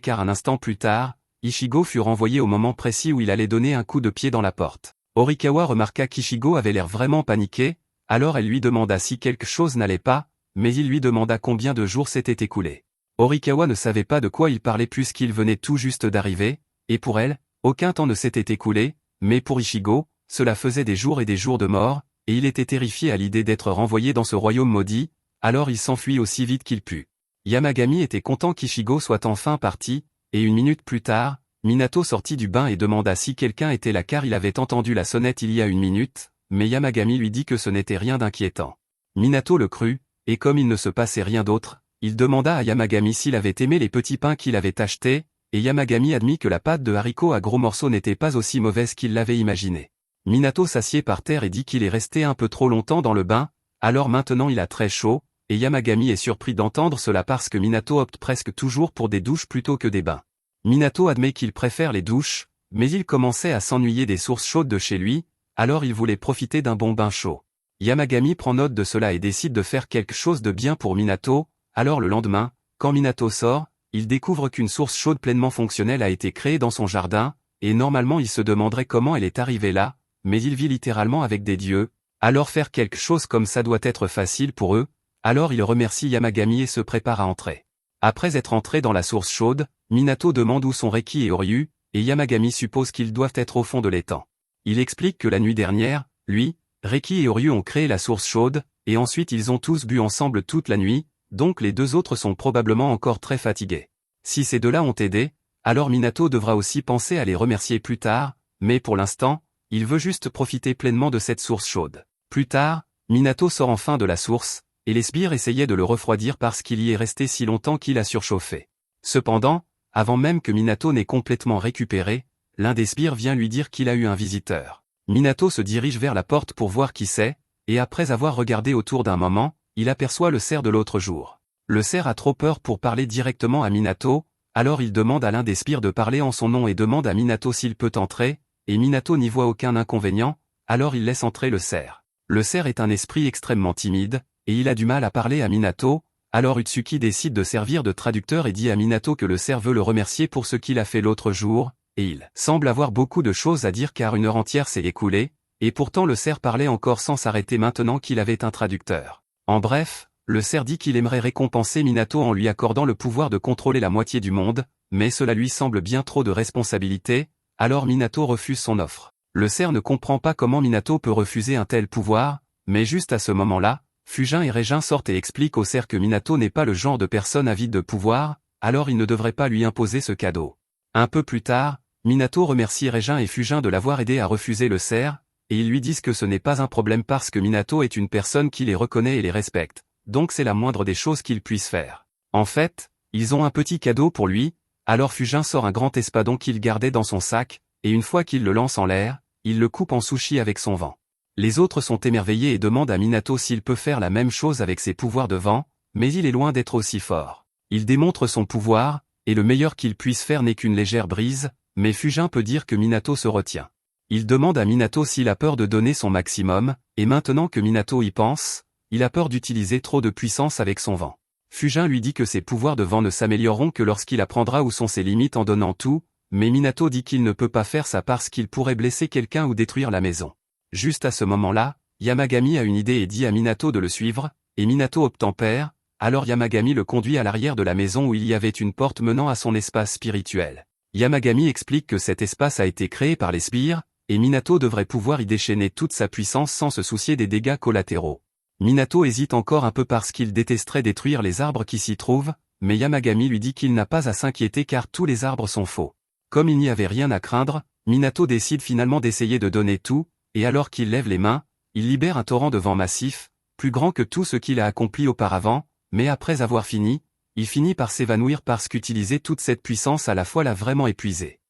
car un instant plus tard, Ichigo fut renvoyé au moment précis où il allait donner un coup de pied dans la porte. Horikawa remarqua qu'Ichigo avait l'air vraiment paniqué, alors elle lui demanda si quelque chose n'allait pas, mais il lui demanda combien de jours s'étaient écoulés. Horikawa ne savait pas de quoi il parlait puisqu'il venait tout juste d'arriver, et pour elle, aucun temps ne s'était écoulé, mais pour Ichigo, cela faisait des jours et des jours de mort, et il était terrifié à l'idée d'être renvoyé dans ce royaume maudit, alors il s'enfuit aussi vite qu'il put. Yamagami était content qu'Ichigo soit enfin parti, et une minute plus tard, Minato sortit du bain et demanda si quelqu'un était là car il avait entendu la sonnette il y a une minute, mais Yamagami lui dit que ce n'était rien d'inquiétant. Minato le crut, et comme il ne se passait rien d'autre, il demanda à Yamagami s'il avait aimé les petits pains qu'il avait achetés, et Yamagami admit que la pâte de haricots à gros morceaux n'était pas aussi mauvaise qu'il l'avait imaginé. Minato s'assied par terre et dit qu'il est resté un peu trop longtemps dans le bain, alors maintenant il a très chaud, et Yamagami est surpris d'entendre cela parce que Minato opte presque toujours pour des douches plutôt que des bains. Minato admet qu'il préfère les douches, mais il commençait à s'ennuyer des sources chaudes de chez lui, alors il voulait profiter d'un bon bain chaud. Yamagami prend note de cela et décide de faire quelque chose de bien pour Minato, alors le lendemain, quand Minato sort, il découvre qu'une source chaude pleinement fonctionnelle a été créée dans son jardin, et normalement il se demanderait comment elle est arrivée là, mais il vit littéralement avec des dieux, alors faire quelque chose comme ça doit être facile pour eux, alors il remercie Yamagami et se prépare à entrer. Après être entré dans la source chaude, Minato demande où sont Reiki et Oryu, et Yamagami suppose qu'ils doivent être au fond de l'étang. Il explique que la nuit dernière, lui, Reiki et Oryu ont créé la source chaude, et ensuite ils ont tous bu ensemble toute la nuit, donc les deux autres sont probablement encore très fatigués. Si ces deux-là ont aidé, alors Minato devra aussi penser à les remercier plus tard, mais pour l'instant, il veut juste profiter pleinement de cette source chaude. Plus tard, Minato sort enfin de la source, et les sbires essayaient de le refroidir parce qu'il y est resté si longtemps qu'il a surchauffé. Cependant, avant même que Minato n'ait complètement récupéré, l'un des sbires vient lui dire qu'il a eu un visiteur. Minato se dirige vers la porte pour voir qui c'est, et après avoir regardé autour d'un moment, il aperçoit le cerf de l'autre jour. Le cerf a trop peur pour parler directement à Minato, alors il demande à l'un des sbires de parler en son nom et demande à Minato s'il peut entrer, et Minato n'y voit aucun inconvénient, alors il laisse entrer le cerf. Le cerf est un esprit extrêmement timide, et il a du mal à parler à Minato, alors Utsuki décide de servir de traducteur et dit à Minato que le cerf veut le remercier pour ce qu'il a fait l'autre jour, et il semble avoir beaucoup de choses à dire car une heure entière s'est écoulée, et pourtant le cerf parlait encore sans s'arrêter maintenant qu'il avait un traducteur. En bref, le cerf dit qu'il aimerait récompenser Minato en lui accordant le pouvoir de contrôler la moitié du monde, mais cela lui semble bien trop de responsabilité, alors Minato refuse son offre. Le cerf ne comprend pas comment Minato peut refuser un tel pouvoir, mais juste à ce moment-là, Fujin et Régin sortent et expliquent au cerf que Minato n'est pas le genre de personne avide de pouvoir, alors il ne devrait pas lui imposer ce cadeau. Un peu plus tard, Minato remercie Régin et Fujin de l'avoir aidé à refuser le cerf, et ils lui disent que ce n'est pas un problème parce que Minato est une personne qui les reconnaît et les respecte, donc c'est la moindre des choses qu'ils puissent faire. En fait, ils ont un petit cadeau pour lui, alors Fujin sort un grand espadon qu'il gardait dans son sac, et une fois qu'il le lance en l'air, il le coupe en sushi avec son vent. Les autres sont émerveillés et demandent à Minato s'il peut faire la même chose avec ses pouvoirs de vent, mais il est loin d'être aussi fort. Il démontre son pouvoir, et le meilleur qu'il puisse faire n'est qu'une légère brise, mais Fujin peut dire que Minato se retient. Il demande à Minato s'il a peur de donner son maximum, et maintenant que Minato y pense, il a peur d'utiliser trop de puissance avec son vent. Fujin lui dit que ses pouvoirs de vent ne s'amélioreront que lorsqu'il apprendra où sont ses limites en donnant tout, mais Minato dit qu'il ne peut pas faire ça parce qu'il pourrait blesser quelqu'un ou détruire la maison. Juste à ce moment-là, Yamagami a une idée et dit à Minato de le suivre, et Minato obtempère, alors Yamagami le conduit à l'arrière de la maison où il y avait une porte menant à son espace spirituel. Yamagami explique que cet espace a été créé par les sbires, et Minato devrait pouvoir y déchaîner toute sa puissance sans se soucier des dégâts collatéraux. Minato hésite encore un peu parce qu'il détesterait détruire les arbres qui s'y trouvent, mais Yamagami lui dit qu'il n'a pas à s'inquiéter car tous les arbres sont faux. Comme il n'y avait rien à craindre, Minato décide finalement d'essayer de donner tout, et alors qu'il lève les mains, il libère un torrent de vent massif, plus grand que tout ce qu'il a accompli auparavant, mais après avoir fini, il finit par s'évanouir parce qu'utiliser toute cette puissance à la fois l'a vraiment épuisé.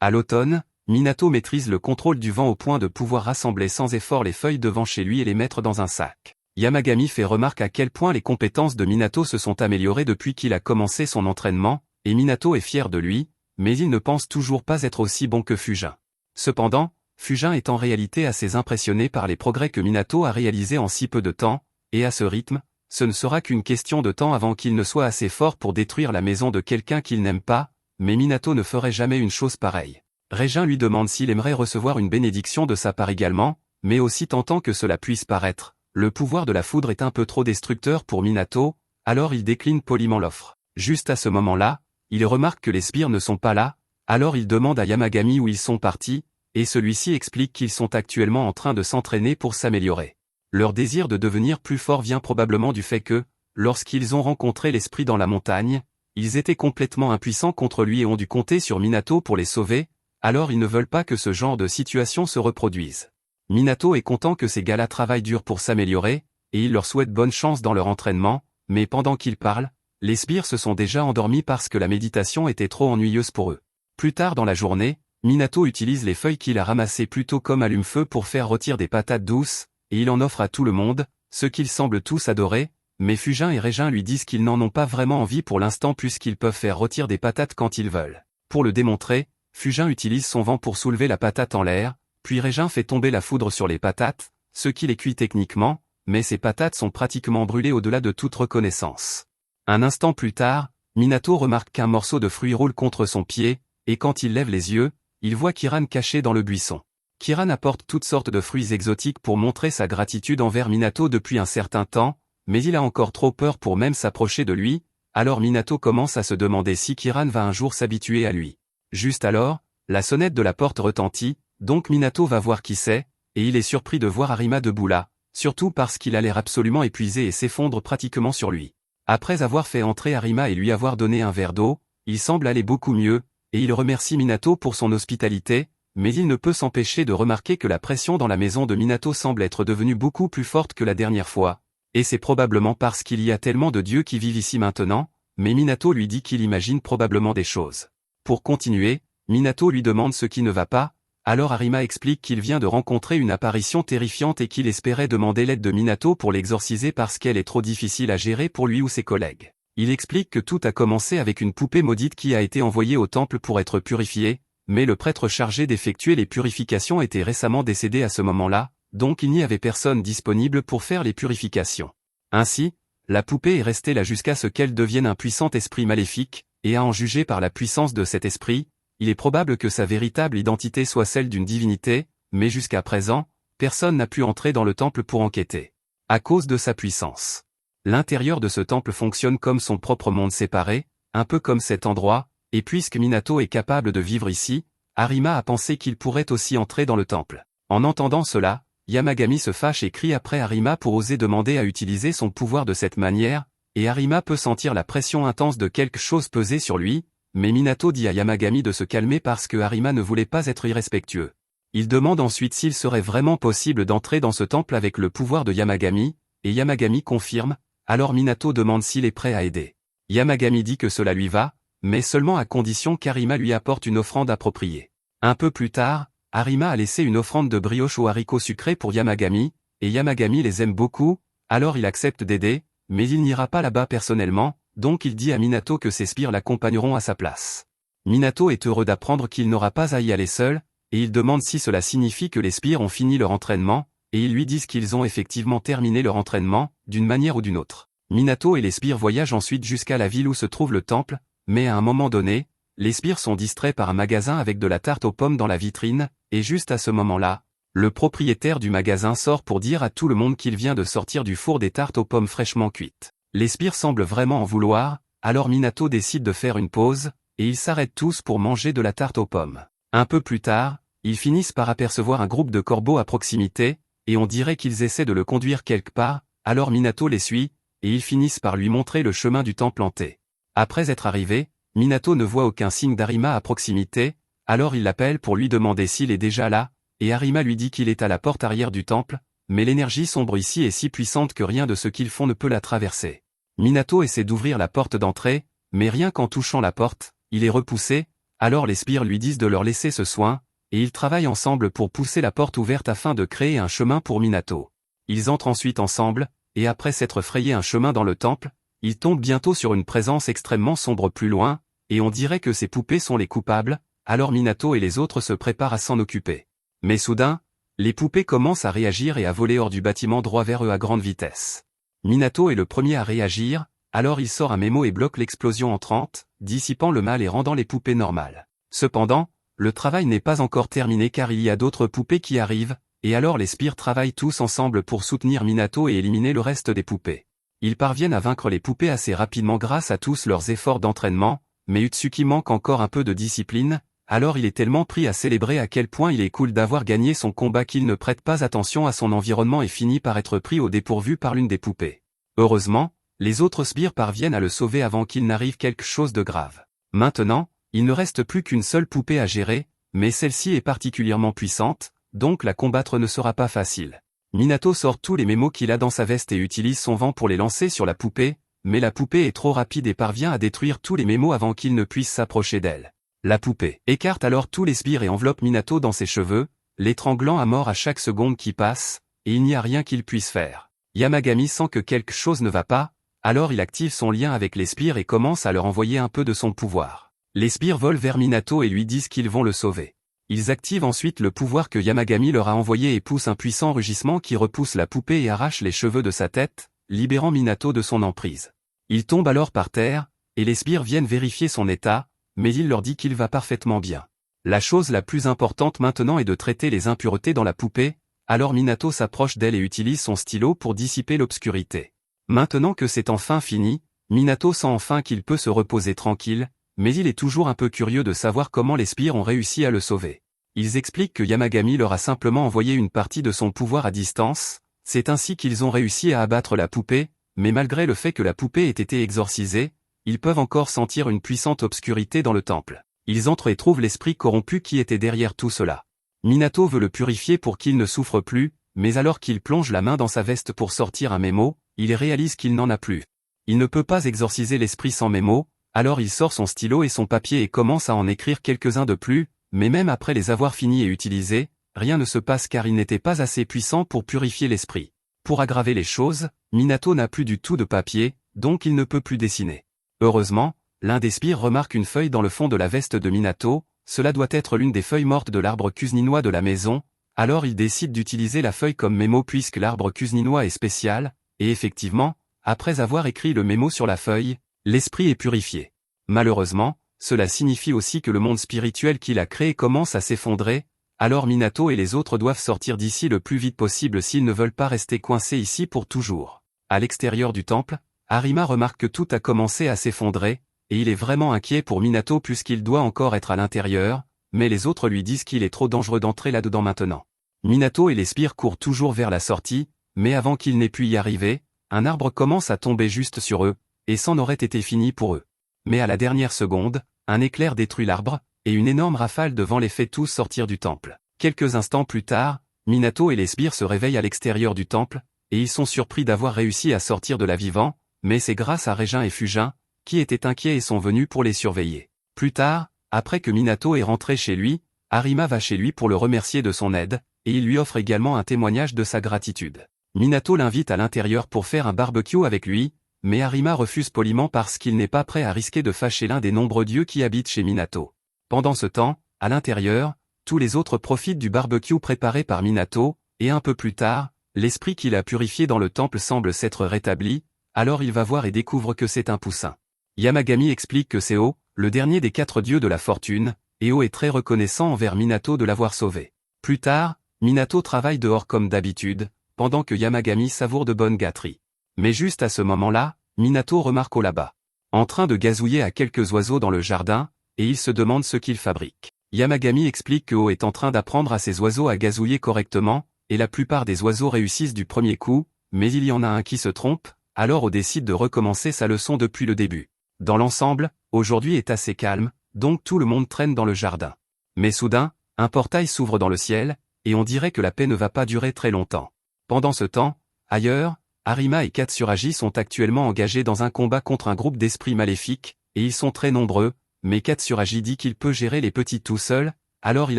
À l'automne, Minato maîtrise le contrôle du vent au point de pouvoir rassembler sans effort les feuilles de vent chez lui et les mettre dans un sac. Yamagami fait remarque à quel point les compétences de Minato se sont améliorées depuis qu'il a commencé son entraînement, et Minato est fier de lui, mais il ne pense toujours pas être aussi bon que Fujin. Cependant, Fujin est en réalité assez impressionné par les progrès que Minato a réalisés en si peu de temps, et à ce rythme, ce ne sera qu'une question de temps avant qu'il ne soit assez fort pour détruire la maison de quelqu'un qu'il n'aime pas, mais Minato ne ferait jamais une chose pareille. Régin lui demande s'il aimerait recevoir une bénédiction de sa part également, mais aussi tentant que cela puisse paraître, le pouvoir de la foudre est un peu trop destructeur pour Minato, alors il décline poliment l'offre. Juste à ce moment-là, il remarque que les sbires ne sont pas là, alors il demande à Yamagami où ils sont partis, et celui-ci explique qu'ils sont actuellement en train de s'entraîner pour s'améliorer. Leur désir de devenir plus fort vient probablement du fait que, lorsqu'ils ont rencontré l'esprit dans la montagne, ils étaient complètement impuissants contre lui et ont dû compter sur Minato pour les sauver, alors ils ne veulent pas que ce genre de situation se reproduise. Minato est content que ces gars-là travaillent dur pour s'améliorer, et il leur souhaite bonne chance dans leur entraînement, mais pendant qu'ils parlent, les sbires se sont déjà endormis parce que la méditation était trop ennuyeuse pour eux. Plus tard dans la journée, Minato utilise les feuilles qu'il a ramassées plutôt comme allume-feu pour faire rôtir des patates douces, et il en offre à tout le monde, ce qu'ils semblent tous adorer, mais Fujin et Régin lui disent qu'ils n'en ont pas vraiment envie pour l'instant puisqu'ils peuvent faire rôtir des patates quand ils veulent. Pour le démontrer, Fujin utilise son vent pour soulever la patate en l'air, puis Régin fait tomber la foudre sur les patates, ce qui les cuit techniquement, mais ces patates sont pratiquement brûlées au-delà de toute reconnaissance. Un instant plus tard, Minato remarque qu'un morceau de fruit roule contre son pied, et quand il lève les yeux, il voit Kiran caché dans le buisson. Kiran apporte toutes sortes de fruits exotiques pour montrer sa gratitude envers Minato depuis un certain temps, mais il a encore trop peur pour même s'approcher de lui, alors Minato commence à se demander si Kiran va un jour s'habituer à lui. Juste alors, la sonnette de la porte retentit, donc Minato va voir qui c'est, et il est surpris de voir Arima debout là, surtout parce qu'il a l'air absolument épuisé et s'effondre pratiquement sur lui. Après avoir fait entrer Arima et lui avoir donné un verre d'eau, il semble aller beaucoup mieux, et il remercie Minato pour son hospitalité, mais il ne peut s'empêcher de remarquer que la pression dans la maison de Minato semble être devenue beaucoup plus forte que la dernière fois, et c'est probablement parce qu'il y a tellement de dieux qui vivent ici maintenant, mais Minato lui dit qu'il imagine probablement des choses. Pour continuer, Minato lui demande ce qui ne va pas, alors Arima explique qu'il vient de rencontrer une apparition terrifiante et qu'il espérait demander l'aide de Minato pour l'exorciser parce qu'elle est trop difficile à gérer pour lui ou ses collègues. Il explique que tout a commencé avec une poupée maudite qui a été envoyée au temple pour être purifiée, mais le prêtre chargé d'effectuer les purifications était récemment décédé à ce moment-là, donc il n'y avait personne disponible pour faire les purifications. Ainsi, la poupée est restée là jusqu'à ce qu'elle devienne un puissant esprit maléfique, et à en juger par la puissance de cet esprit, il est probable que sa véritable identité soit celle d'une divinité, mais jusqu'à présent, personne n'a pu entrer dans le temple pour enquêter. À cause de sa puissance. L'intérieur de ce temple fonctionne comme son propre monde séparé, un peu comme cet endroit, et puisque Minato est capable de vivre ici, Arima a pensé qu'il pourrait aussi entrer dans le temple. En entendant cela, Yamagami se fâche et crie après Arima pour oser demander à utiliser son pouvoir de cette manière, et Arima peut sentir la pression intense de quelque chose peser sur lui, mais Minato dit à Yamagami de se calmer parce que Arima ne voulait pas être irrespectueux. Il demande ensuite s'il serait vraiment possible d'entrer dans ce temple avec le pouvoir de Yamagami, et Yamagami confirme, alors Minato demande s'il est prêt à aider. Yamagami dit que cela lui va, mais seulement à condition qu'Arima lui apporte une offrande appropriée. Un peu plus tard, Arima a laissé une offrande de brioche aux haricots sucrés pour Yamagami, et Yamagami les aime beaucoup, alors il accepte d'aider, mais il n'ira pas là-bas personnellement, donc il dit à Minato que ses sbires l'accompagneront à sa place. Minato est heureux d'apprendre qu'il n'aura pas à y aller seul, et il demande si cela signifie que les sbires ont fini leur entraînement, et ils lui disent qu'ils ont effectivement terminé leur entraînement, d'une manière ou d'une autre. Minato et les sbires voyagent ensuite jusqu'à la ville où se trouve le temple, mais à un moment donné, les sbires sont distraits par un magasin avec de la tarte aux pommes dans la vitrine, et juste à ce moment-là, le propriétaire du magasin sort pour dire à tout le monde qu'il vient de sortir du four des tartes aux pommes fraîchement cuites. Les sbires semblent vraiment en vouloir, alors Minato décide de faire une pause, et ils s'arrêtent tous pour manger de la tarte aux pommes. Un peu plus tard, ils finissent par apercevoir un groupe de corbeaux à proximité, et on dirait qu'ils essaient de le conduire quelque part, alors Minato les suit, et ils finissent par lui montrer le chemin du temple hanté. Après être arrivé, Minato ne voit aucun signe d'Arima à proximité, alors il l'appelle pour lui demander s'il est déjà là, et Arima lui dit qu'il est à la porte arrière du temple, mais l'énergie sombre ici est si puissante que rien de ce qu'ils font ne peut la traverser. Minato essaie d'ouvrir la porte d'entrée, mais rien qu'en touchant la porte, il est repoussé, alors les sbires lui disent de leur laisser ce soin, et ils travaillent ensemble pour pousser la porte ouverte afin de créer un chemin pour Minato. Ils entrent ensuite ensemble, et après s'être frayé un chemin dans le temple, ils tombent bientôt sur une présence extrêmement sombre plus loin, et on dirait que ces poupées sont les coupables, alors Minato et les autres se préparent à s'en occuper. Mais soudain, les poupées commencent à réagir et à voler hors du bâtiment droit vers eux à grande vitesse. Minato est le premier à réagir, alors il sort un mémo et bloque l'explosion entrante, dissipant le mal et rendant les poupées normales. Cependant, le travail n'est pas encore terminé car il y a d'autres poupées qui arrivent, et alors les sbires travaillent tous ensemble pour soutenir Minato et éliminer le reste des poupées. Ils parviennent à vaincre les poupées assez rapidement grâce à tous leurs efforts d'entraînement, mais Utsuki manque encore un peu de discipline, alors il est tellement pris à célébrer à quel point il est cool d'avoir gagné son combat qu'il ne prête pas attention à son environnement et finit par être pris au dépourvu par l'une des poupées. Heureusement, les autres sbires parviennent à le sauver avant qu'il n'arrive quelque chose de grave. Maintenant, il ne reste plus qu'une seule poupée à gérer, mais celle-ci est particulièrement puissante, donc la combattre ne sera pas facile. Minato sort tous les mémos qu'il a dans sa veste et utilise son vent pour les lancer sur la poupée, mais la poupée est trop rapide et parvient à détruire tous les mémos avant qu'il ne puisse s'approcher d'elle. La poupée écarte alors tous les sbires et enveloppe Minato dans ses cheveux, l'étranglant à mort à chaque seconde qui passe, et il n'y a rien qu'il puisse faire. Yamagami sent que quelque chose ne va pas, alors il active son lien avec les sbires et commence à leur envoyer un peu de son pouvoir. Les sbires volent vers Minato et lui disent qu'ils vont le sauver. Ils activent ensuite le pouvoir que Yamagami leur a envoyé et poussent un puissant rugissement qui repousse la poupée et arrache les cheveux de sa tête, libérant Minato de son emprise. Il tombe alors par terre, et les sbires viennent vérifier son état, mais il leur dit qu'il va parfaitement bien. La chose la plus importante maintenant est de traiter les impuretés dans la poupée, alors Minato s'approche d'elle et utilise son stylo pour dissiper l'obscurité. Maintenant que c'est enfin fini, Minato sent enfin qu'il peut se reposer tranquille, mais il est toujours un peu curieux de savoir comment les sbires ont réussi à le sauver. Ils expliquent que Yamagami leur a simplement envoyé une partie de son pouvoir à distance, c'est ainsi qu'ils ont réussi à abattre la poupée, mais malgré le fait que la poupée ait été exorcisée, ils peuvent encore sentir une puissante obscurité dans le temple. Ils entrent et trouvent l'esprit corrompu qui était derrière tout cela. Minato veut le purifier pour qu'il ne souffre plus, mais alors qu'il plonge la main dans sa veste pour sortir un mémo, il réalise qu'il n'en a plus. Il ne peut pas exorciser l'esprit sans mémo, alors il sort son stylo et son papier et commence à en écrire quelques-uns de plus, mais même après les avoir finis et utilisés, rien ne se passe car il n'était pas assez puissant pour purifier l'esprit. Pour aggraver les choses, Minato n'a plus du tout de papier, donc il ne peut plus dessiner. Heureusement, l'un des sbires remarque une feuille dans le fond de la veste de Minato, cela doit être l'une des feuilles mortes de l'arbre kuzninois de la maison, alors il décide d'utiliser la feuille comme mémo puisque l'arbre kuzninois est spécial, et effectivement, après avoir écrit le mémo sur la feuille, l'esprit est purifié. Malheureusement, cela signifie aussi que le monde spirituel qu'il a créé commence à s'effondrer, alors Minato et les autres doivent sortir d'ici le plus vite possible s'ils ne veulent pas rester coincés ici pour toujours. À l'extérieur du temple, Harima remarque que tout a commencé à s'effondrer, et il est vraiment inquiet pour Minato puisqu'il doit encore être à l'intérieur, mais les autres lui disent qu'il est trop dangereux d'entrer là-dedans maintenant. Minato et les sbires courent toujours vers la sortie, mais avant qu'ils n'aient pu y arriver, un arbre commence à tomber juste sur eux, et c'en aurait été fini pour eux. Mais à la dernière seconde, un éclair détruit l'arbre, et une énorme rafale de vent les fait tous sortir du temple. Quelques instants plus tard, Minato et les sbires se réveillent à l'extérieur du temple, et ils sont surpris d'avoir réussi à sortir de là vivants, mais c'est grâce à Régin et Fujin, qui étaient inquiets et sont venus pour les surveiller. Plus tard, après que Minato est rentré chez lui, Harima va chez lui pour le remercier de son aide, et il lui offre également un témoignage de sa gratitude. Minato l'invite à l'intérieur pour faire un barbecue avec lui, mais Harima refuse poliment parce qu'il n'est pas prêt à risquer de fâcher l'un des nombreux dieux qui habitent chez Minato. Pendant ce temps, à l'intérieur, tous les autres profitent du barbecue préparé par Minato, et un peu plus tard, l'esprit qu'il a purifié dans le temple semble s'être rétabli, alors il va voir et découvre que c'est un poussin. Yamagami explique que c'est O, le dernier des 4 dieux de la fortune, et O est très reconnaissant envers Minato de l'avoir sauvé. Plus tard, Minato travaille dehors comme d'habitude, pendant que Yamagami savoure de bonnes gâteries. Mais juste à ce moment-là, Minato remarque O là-bas, en train de gazouiller à quelques oiseaux dans le jardin, et il se demande ce qu'il fabrique. Yamagami explique que O est en train d'apprendre à ses oiseaux à gazouiller correctement, et la plupart des oiseaux réussissent du premier coup, mais il y en a un qui se trompe, alors O décide de recommencer sa leçon depuis le début. Dans l'ensemble, aujourd'hui est assez calme, donc tout le monde traîne dans le jardin. Mais soudain, un portail s'ouvre dans le ciel, et on dirait que la paix ne va pas durer très longtemps. Pendant ce temps, ailleurs, Harima et Katsuragi sont actuellement engagés dans un combat contre un groupe d'esprits maléfiques, et ils sont très nombreux, mais Katsuragi dit qu'il peut gérer les petits tout seul, alors il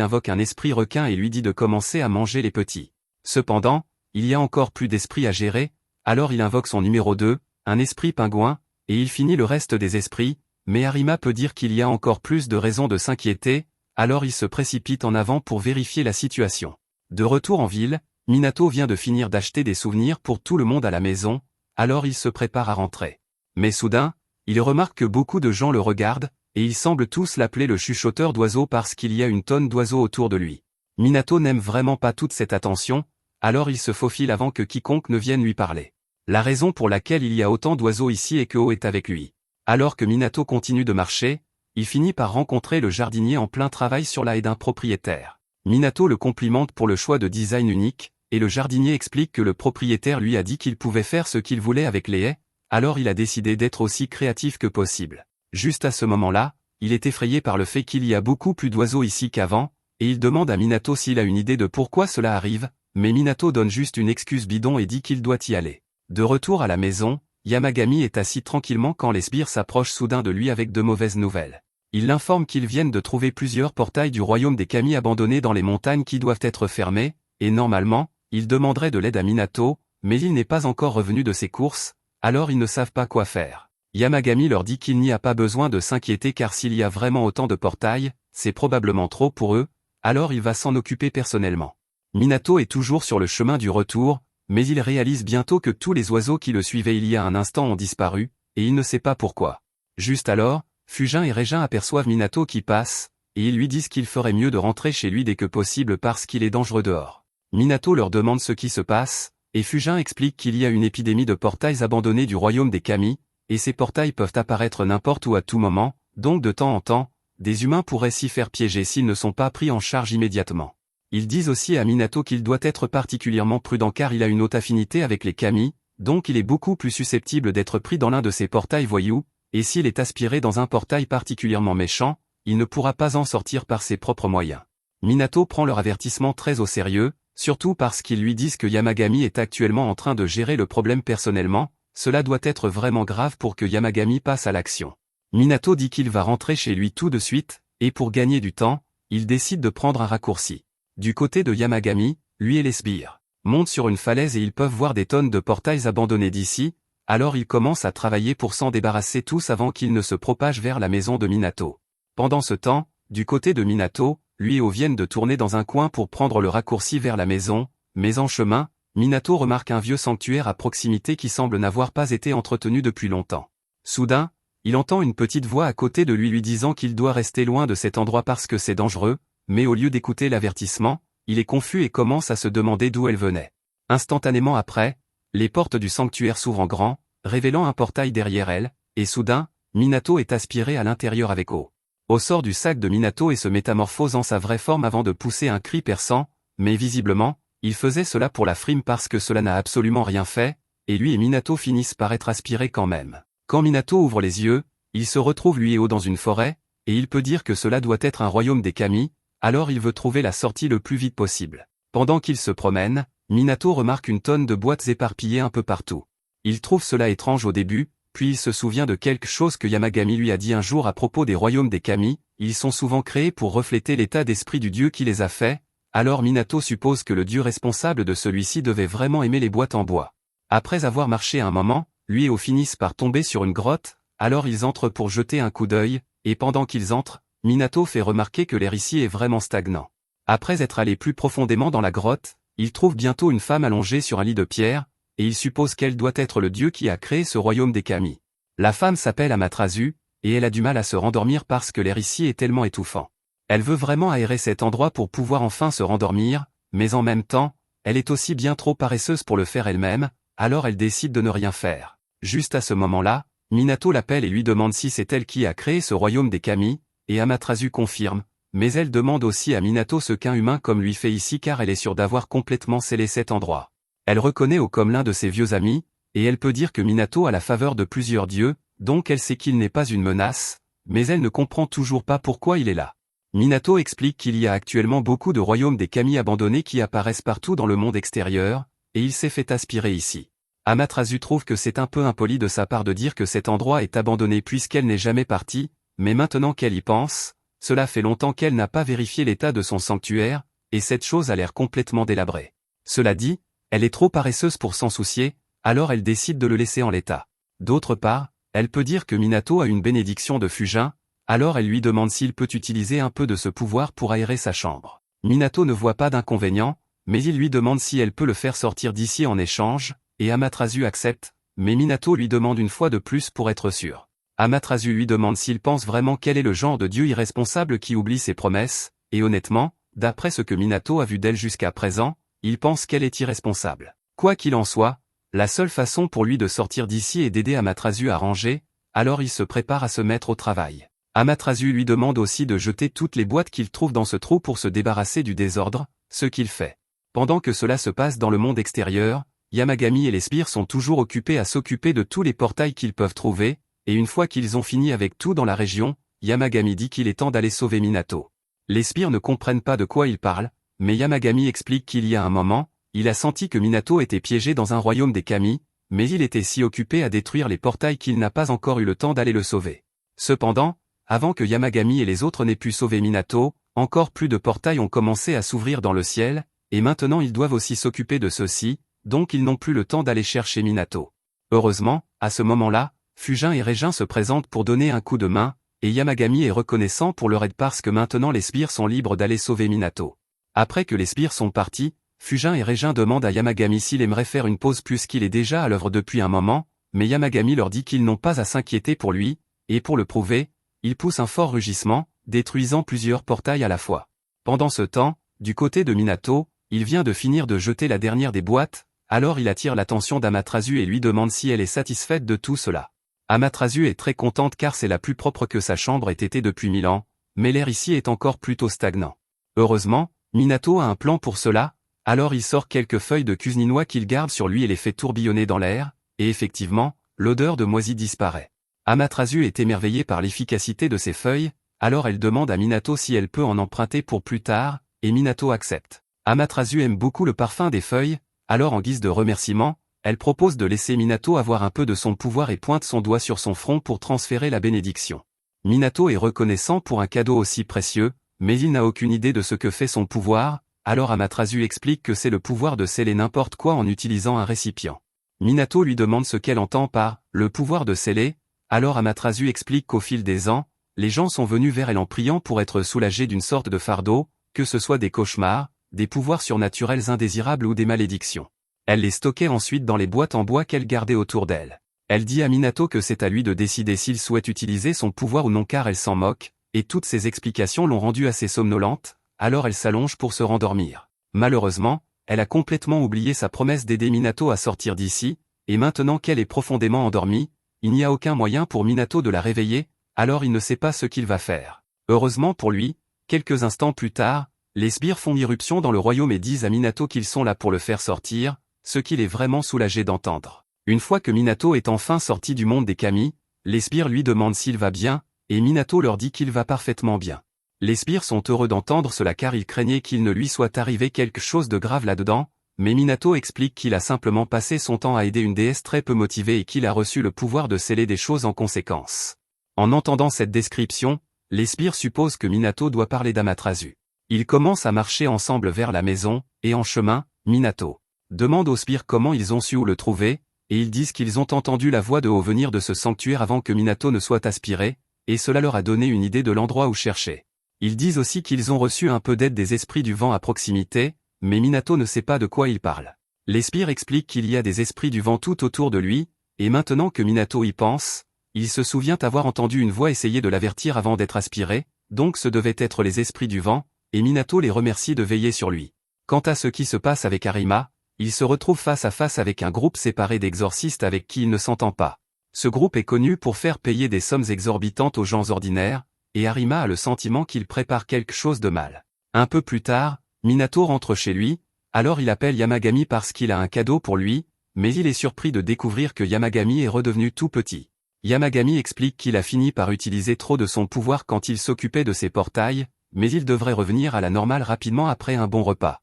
invoque un esprit requin et lui dit de commencer à manger les petits. Cependant, il y a encore plus d'esprits à gérer, alors il invoque son numéro 2, un esprit pingouin, et il finit le reste des esprits, mais Arima peut dire qu'il y a encore plus de raisons de s'inquiéter, alors il se précipite en avant pour vérifier la situation. De retour en ville, Minato vient de finir d'acheter des souvenirs pour tout le monde à la maison, alors il se prépare à rentrer. Mais soudain, il remarque que beaucoup de gens le regardent, et ils semblent tous l'appeler le chuchoteur d'oiseaux parce qu'il y a une tonne d'oiseaux autour de lui. Minato n'aime vraiment pas toute cette attention, alors il se faufile avant que quiconque ne vienne lui parler. La raison pour laquelle il y a autant d'oiseaux ici est que O est avec lui. Alors que Minato continue de marcher, il finit par rencontrer le jardinier en plein travail sur la haie d'un propriétaire. Minato le complimente pour le choix de design unique, et le jardinier explique que le propriétaire lui a dit qu'il pouvait faire ce qu'il voulait avec les haies, alors il a décidé d'être aussi créatif que possible. Juste à ce moment-là, il est effrayé par le fait qu'il y a beaucoup plus d'oiseaux ici qu'avant, et il demande à Minato s'il a une idée de pourquoi cela arrive, mais Minato donne juste une excuse bidon et dit qu'il doit y aller. De retour à la maison, Yamagami est assis tranquillement quand les sbires s'approchent soudain de lui avec de mauvaises nouvelles. Ils l'informent qu'ils viennent de trouver plusieurs portails du royaume des Kami abandonnés dans les montagnes qui doivent être fermés, et normalement, ils demanderaient de l'aide à Minato, mais il n'est pas encore revenu de ses courses, alors ils ne savent pas quoi faire. Yamagami leur dit qu'il n'y a pas besoin de s'inquiéter car s'il y a vraiment autant de portails, c'est probablement trop pour eux, alors il va s'en occuper personnellement. Minato est toujours sur le chemin du retour, mais il réalise bientôt que tous les oiseaux qui le suivaient il y a un instant ont disparu, et il ne sait pas pourquoi. Juste alors, Fujin et Régin aperçoivent Minato qui passe, et ils lui disent qu'il ferait mieux de rentrer chez lui dès que possible parce qu'il est dangereux dehors. Minato leur demande ce qui se passe, et Fujin explique qu'il y a une épidémie de portails abandonnés du royaume des Kami, et ces portails peuvent apparaître n'importe où à tout moment, donc de temps en temps, des humains pourraient s'y faire piéger s'ils ne sont pas pris en charge immédiatement. Ils disent aussi à Minato qu'il doit être particulièrement prudent car il a une haute affinité avec les Kami, donc il est beaucoup plus susceptible d'être pris dans l'un de ces portails voyous, et s'il est aspiré dans un portail particulièrement méchant, il ne pourra pas en sortir par ses propres moyens. Minato prend leur avertissement très au sérieux, surtout parce qu'ils lui disent que Yamagami est actuellement en train de gérer le problème personnellement, cela doit être vraiment grave pour que Yamagami passe à l'action. Minato dit qu'il va rentrer chez lui tout de suite, et pour gagner du temps, il décide de prendre un raccourci. Du côté de Yamagami, lui et les sbires montent sur une falaise et ils peuvent voir des tonnes de portails abandonnés d'ici, alors ils commencent à travailler pour s'en débarrasser tous avant qu'ils ne se propagent vers la maison de Minato. Pendant ce temps, du côté de Minato, lui et O viennent de tourner dans un coin pour prendre le raccourci vers la maison, mais en chemin, Minato remarque un vieux sanctuaire à proximité qui semble n'avoir pas été entretenu depuis longtemps. Soudain, il entend une petite voix à côté de lui disant qu'il doit rester loin de cet endroit parce que c'est dangereux, mais au lieu d'écouter l'avertissement, il est confus et commence à se demander d'où elle venait. Instantanément après, les portes du sanctuaire s'ouvrent en grand, révélant un portail derrière elle, et soudain, Minato est aspiré à l'intérieur avec O. O sort du sac de Minato et se métamorphose en sa vraie forme avant de pousser un cri perçant, mais visiblement, il faisait cela pour la frime parce que cela n'a absolument rien fait, et lui et Minato finissent par être aspirés quand même. Quand Minato ouvre les yeux, il se retrouve lui et O dans une forêt, et il peut dire que cela doit être un royaume des Kami, alors il veut trouver la sortie le plus vite possible. Pendant qu'il se promène, Minato remarque une tonne de boîtes éparpillées un peu partout. Il trouve cela étrange au début, puis il se souvient de quelque chose que Yamagami lui a dit un jour à propos des royaumes des Kami, ils sont souvent créés pour refléter l'état d'esprit du dieu qui les a faits, alors Minato suppose que le dieu responsable de celui-ci devait vraiment aimer les boîtes en bois. Après avoir marché un moment, lui et O finissent par tomber sur une grotte, alors ils entrent pour jeter un coup d'œil, et pendant qu'ils entrent, Minato fait remarquer que l'air ici est vraiment stagnant. Après être allé plus profondément dans la grotte, il trouve bientôt une femme allongée sur un lit de pierre, et il suppose qu'elle doit être le dieu qui a créé ce royaume des Kami. La femme s'appelle Amaterasu, et elle a du mal à se rendormir parce que l'air ici est tellement étouffant. Elle veut vraiment aérer cet endroit pour pouvoir enfin se rendormir, mais en même temps, elle est aussi bien trop paresseuse pour le faire elle-même, alors elle décide de ne rien faire. Juste à ce moment-là, Minato l'appelle et lui demande si c'est elle qui a créé ce royaume des Kami, et Amaterasu confirme, mais elle demande aussi à Minato ce qu'un humain comme lui fait ici car elle est sûre d'avoir complètement scellé cet endroit. Elle reconnaît O comme l'un de ses vieux amis, et elle peut dire que Minato a la faveur de plusieurs dieux, donc elle sait qu'il n'est pas une menace, mais elle ne comprend toujours pas pourquoi il est là. Minato explique qu'il y a actuellement beaucoup de royaumes des Kami abandonnés qui apparaissent partout dans le monde extérieur, et il s'est fait aspirer ici. Amaterasu trouve que c'est un peu impoli de sa part de dire que cet endroit est abandonné puisqu'elle n'est jamais partie, mais maintenant qu'elle y pense, cela fait longtemps qu'elle n'a pas vérifié l'état de son sanctuaire, et cette chose a l'air complètement délabrée. Cela dit, elle est trop paresseuse pour s'en soucier, alors elle décide de le laisser en l'état. D'autre part, Elle peut dire que Minato a une bénédiction de Fujin, alors elle lui demande s'il peut utiliser un peu de ce pouvoir pour aérer sa chambre. Minato ne voit pas d'inconvénient, mais il lui demande si elle peut le faire sortir d'ici en échange, et Amaterasu accepte, mais Minato lui demande une fois de plus pour être sûr. Amaterasu lui demande s'il pense vraiment qu'elle est le genre de dieu irresponsable qui oublie ses promesses, et honnêtement, d'après ce que Minato a vu d'elle jusqu'à présent, il pense qu'elle est irresponsable. Quoi qu'il en soit, la seule façon pour lui de sortir d'ici est d'aider Amaterasu à ranger, alors il se prépare à se mettre au travail. Amaterasu lui demande aussi de jeter toutes les boîtes qu'il trouve dans ce trou pour se débarrasser du désordre, ce qu'il fait. Pendant que cela se passe dans le monde extérieur, Yamagami et les sbires sont toujours occupés à s'occuper de tous les portails qu'ils peuvent trouver, et une fois qu'ils ont fini avec tout dans la région, Yamagami dit qu'il est temps d'aller sauver Minato. Les sbires ne comprennent pas de quoi il parle, mais Yamagami explique qu'il y a un moment, il a senti que Minato était piégé dans un royaume des kami, mais il était si occupé à détruire les portails qu'il n'a pas encore eu le temps d'aller le sauver. Cependant, avant que Yamagami et les autres n'aient pu sauver Minato, encore plus de portails ont commencé à s'ouvrir dans le ciel, et maintenant ils doivent aussi s'occuper de ceux-ci, donc ils n'ont plus le temps d'aller chercher Minato. Heureusement, à ce moment-là, Fujin et Régin se présentent pour donner un coup de main, et Yamagami est reconnaissant pour leur aide parce que maintenant les sbires sont libres d'aller sauver Minato. Après que les sbires sont partis, Fujin et Régin demandent à Yamagami s'il aimerait faire une pause puisqu'il est déjà à l'œuvre depuis un moment, mais Yamagami leur dit qu'ils n'ont pas à s'inquiéter pour lui, et pour le prouver, il pousse un fort rugissement, détruisant plusieurs portails à la fois. Pendant ce temps, du côté de Minato, il vient de finir de jeter la dernière des boîtes, alors il attire l'attention d'Amaterasu et lui demande si elle est satisfaite de tout cela. Amaterasu est très contente car c'est la plus propre que sa chambre ait été depuis 1000 ans, mais l'air ici est encore plutôt stagnant. Heureusement, Minato a un plan pour cela, alors il sort quelques feuilles de cusninois qu'il garde sur lui et les fait tourbillonner dans l'air, et effectivement, l'odeur de moisi disparaît. Amaterasu est émerveillée par l'efficacité de ces feuilles, alors elle demande à Minato si elle peut en emprunter pour plus tard, et Minato accepte. Amaterasu aime beaucoup le parfum des feuilles, alors en guise de remerciement, elle propose de laisser Minato avoir un peu de son pouvoir et pointe son doigt sur son front pour transférer la bénédiction. Minato est reconnaissant pour un cadeau aussi précieux, mais il n'a aucune idée de ce que fait son pouvoir, alors Amaterasu explique que c'est le pouvoir de sceller n'importe quoi en utilisant un récipient. Minato lui demande ce qu'elle entend par « le pouvoir de sceller », alors Amaterasu explique qu'au fil des ans, les gens sont venus vers elle en priant pour être soulagés d'une sorte de fardeau, que ce soit des cauchemars, des pouvoirs surnaturels indésirables ou des malédictions. Elle les stockait ensuite dans les boîtes en bois qu'elle gardait autour d'elle. Elle dit à Minato que c'est à lui de décider s'il souhaite utiliser son pouvoir ou non car elle s'en moque, et toutes ces explications l'ont rendue assez somnolente, alors elle s'allonge pour se rendormir. Malheureusement, elle a complètement oublié sa promesse d'aider Minato à sortir d'ici, et maintenant qu'elle est profondément endormie, il n'y a aucun moyen pour Minato de la réveiller, alors il ne sait pas ce qu'il va faire. Heureusement pour lui, quelques instants plus tard, les sbires font irruption dans le royaume et disent à Minato qu'ils sont là pour le faire sortir, ce qu'il est vraiment soulagé d'entendre. Une fois que Minato est enfin sorti du monde des kami, les sbires lui demandent s'il va bien, et Minato leur dit qu'il va parfaitement bien. Les sbires sont heureux d'entendre cela car ils craignaient qu'il ne lui soit arrivé quelque chose de grave là-dedans, mais Minato explique qu'il a simplement passé son temps à aider une déesse très peu motivée et qu'il a reçu le pouvoir de sceller des choses en conséquence. En entendant cette description, les sbires supposent que Minato doit parler d'Amaterasu. Ils commencent à marcher ensemble vers la maison, et en chemin, Minato demande aux sbires comment ils ont su où le trouver, et ils disent qu'ils ont entendu la voix de haut venir de ce sanctuaire avant que Minato ne soit aspiré, et cela leur a donné une idée de l'endroit où chercher. Ils disent aussi qu'ils ont reçu un peu d'aide des esprits du vent à proximité, mais Minato ne sait pas de quoi il parle. Les sbires expliquent qu'il y a des esprits du vent tout autour de lui, et maintenant que Minato y pense, il se souvient avoir entendu une voix essayer de l'avertir avant d'être aspiré, donc ce devaient être les esprits du vent, et Minato les remercie de veiller sur lui. Quant à ce qui se passe avec Arima, il se retrouve face à face avec un groupe séparé d'exorcistes avec qui il ne s'entend pas. Ce groupe est connu pour faire payer des sommes exorbitantes aux gens ordinaires, et Arima a le sentiment qu'il prépare quelque chose de mal. Un peu plus tard, Minato rentre chez lui, alors il appelle Yamagami parce qu'il a un cadeau pour lui, mais il est surpris de découvrir que Yamagami est redevenu tout petit. Yamagami explique qu'il a fini par utiliser trop de son pouvoir quand il s'occupait de ses portails, mais il devrait revenir à la normale rapidement après un bon repas.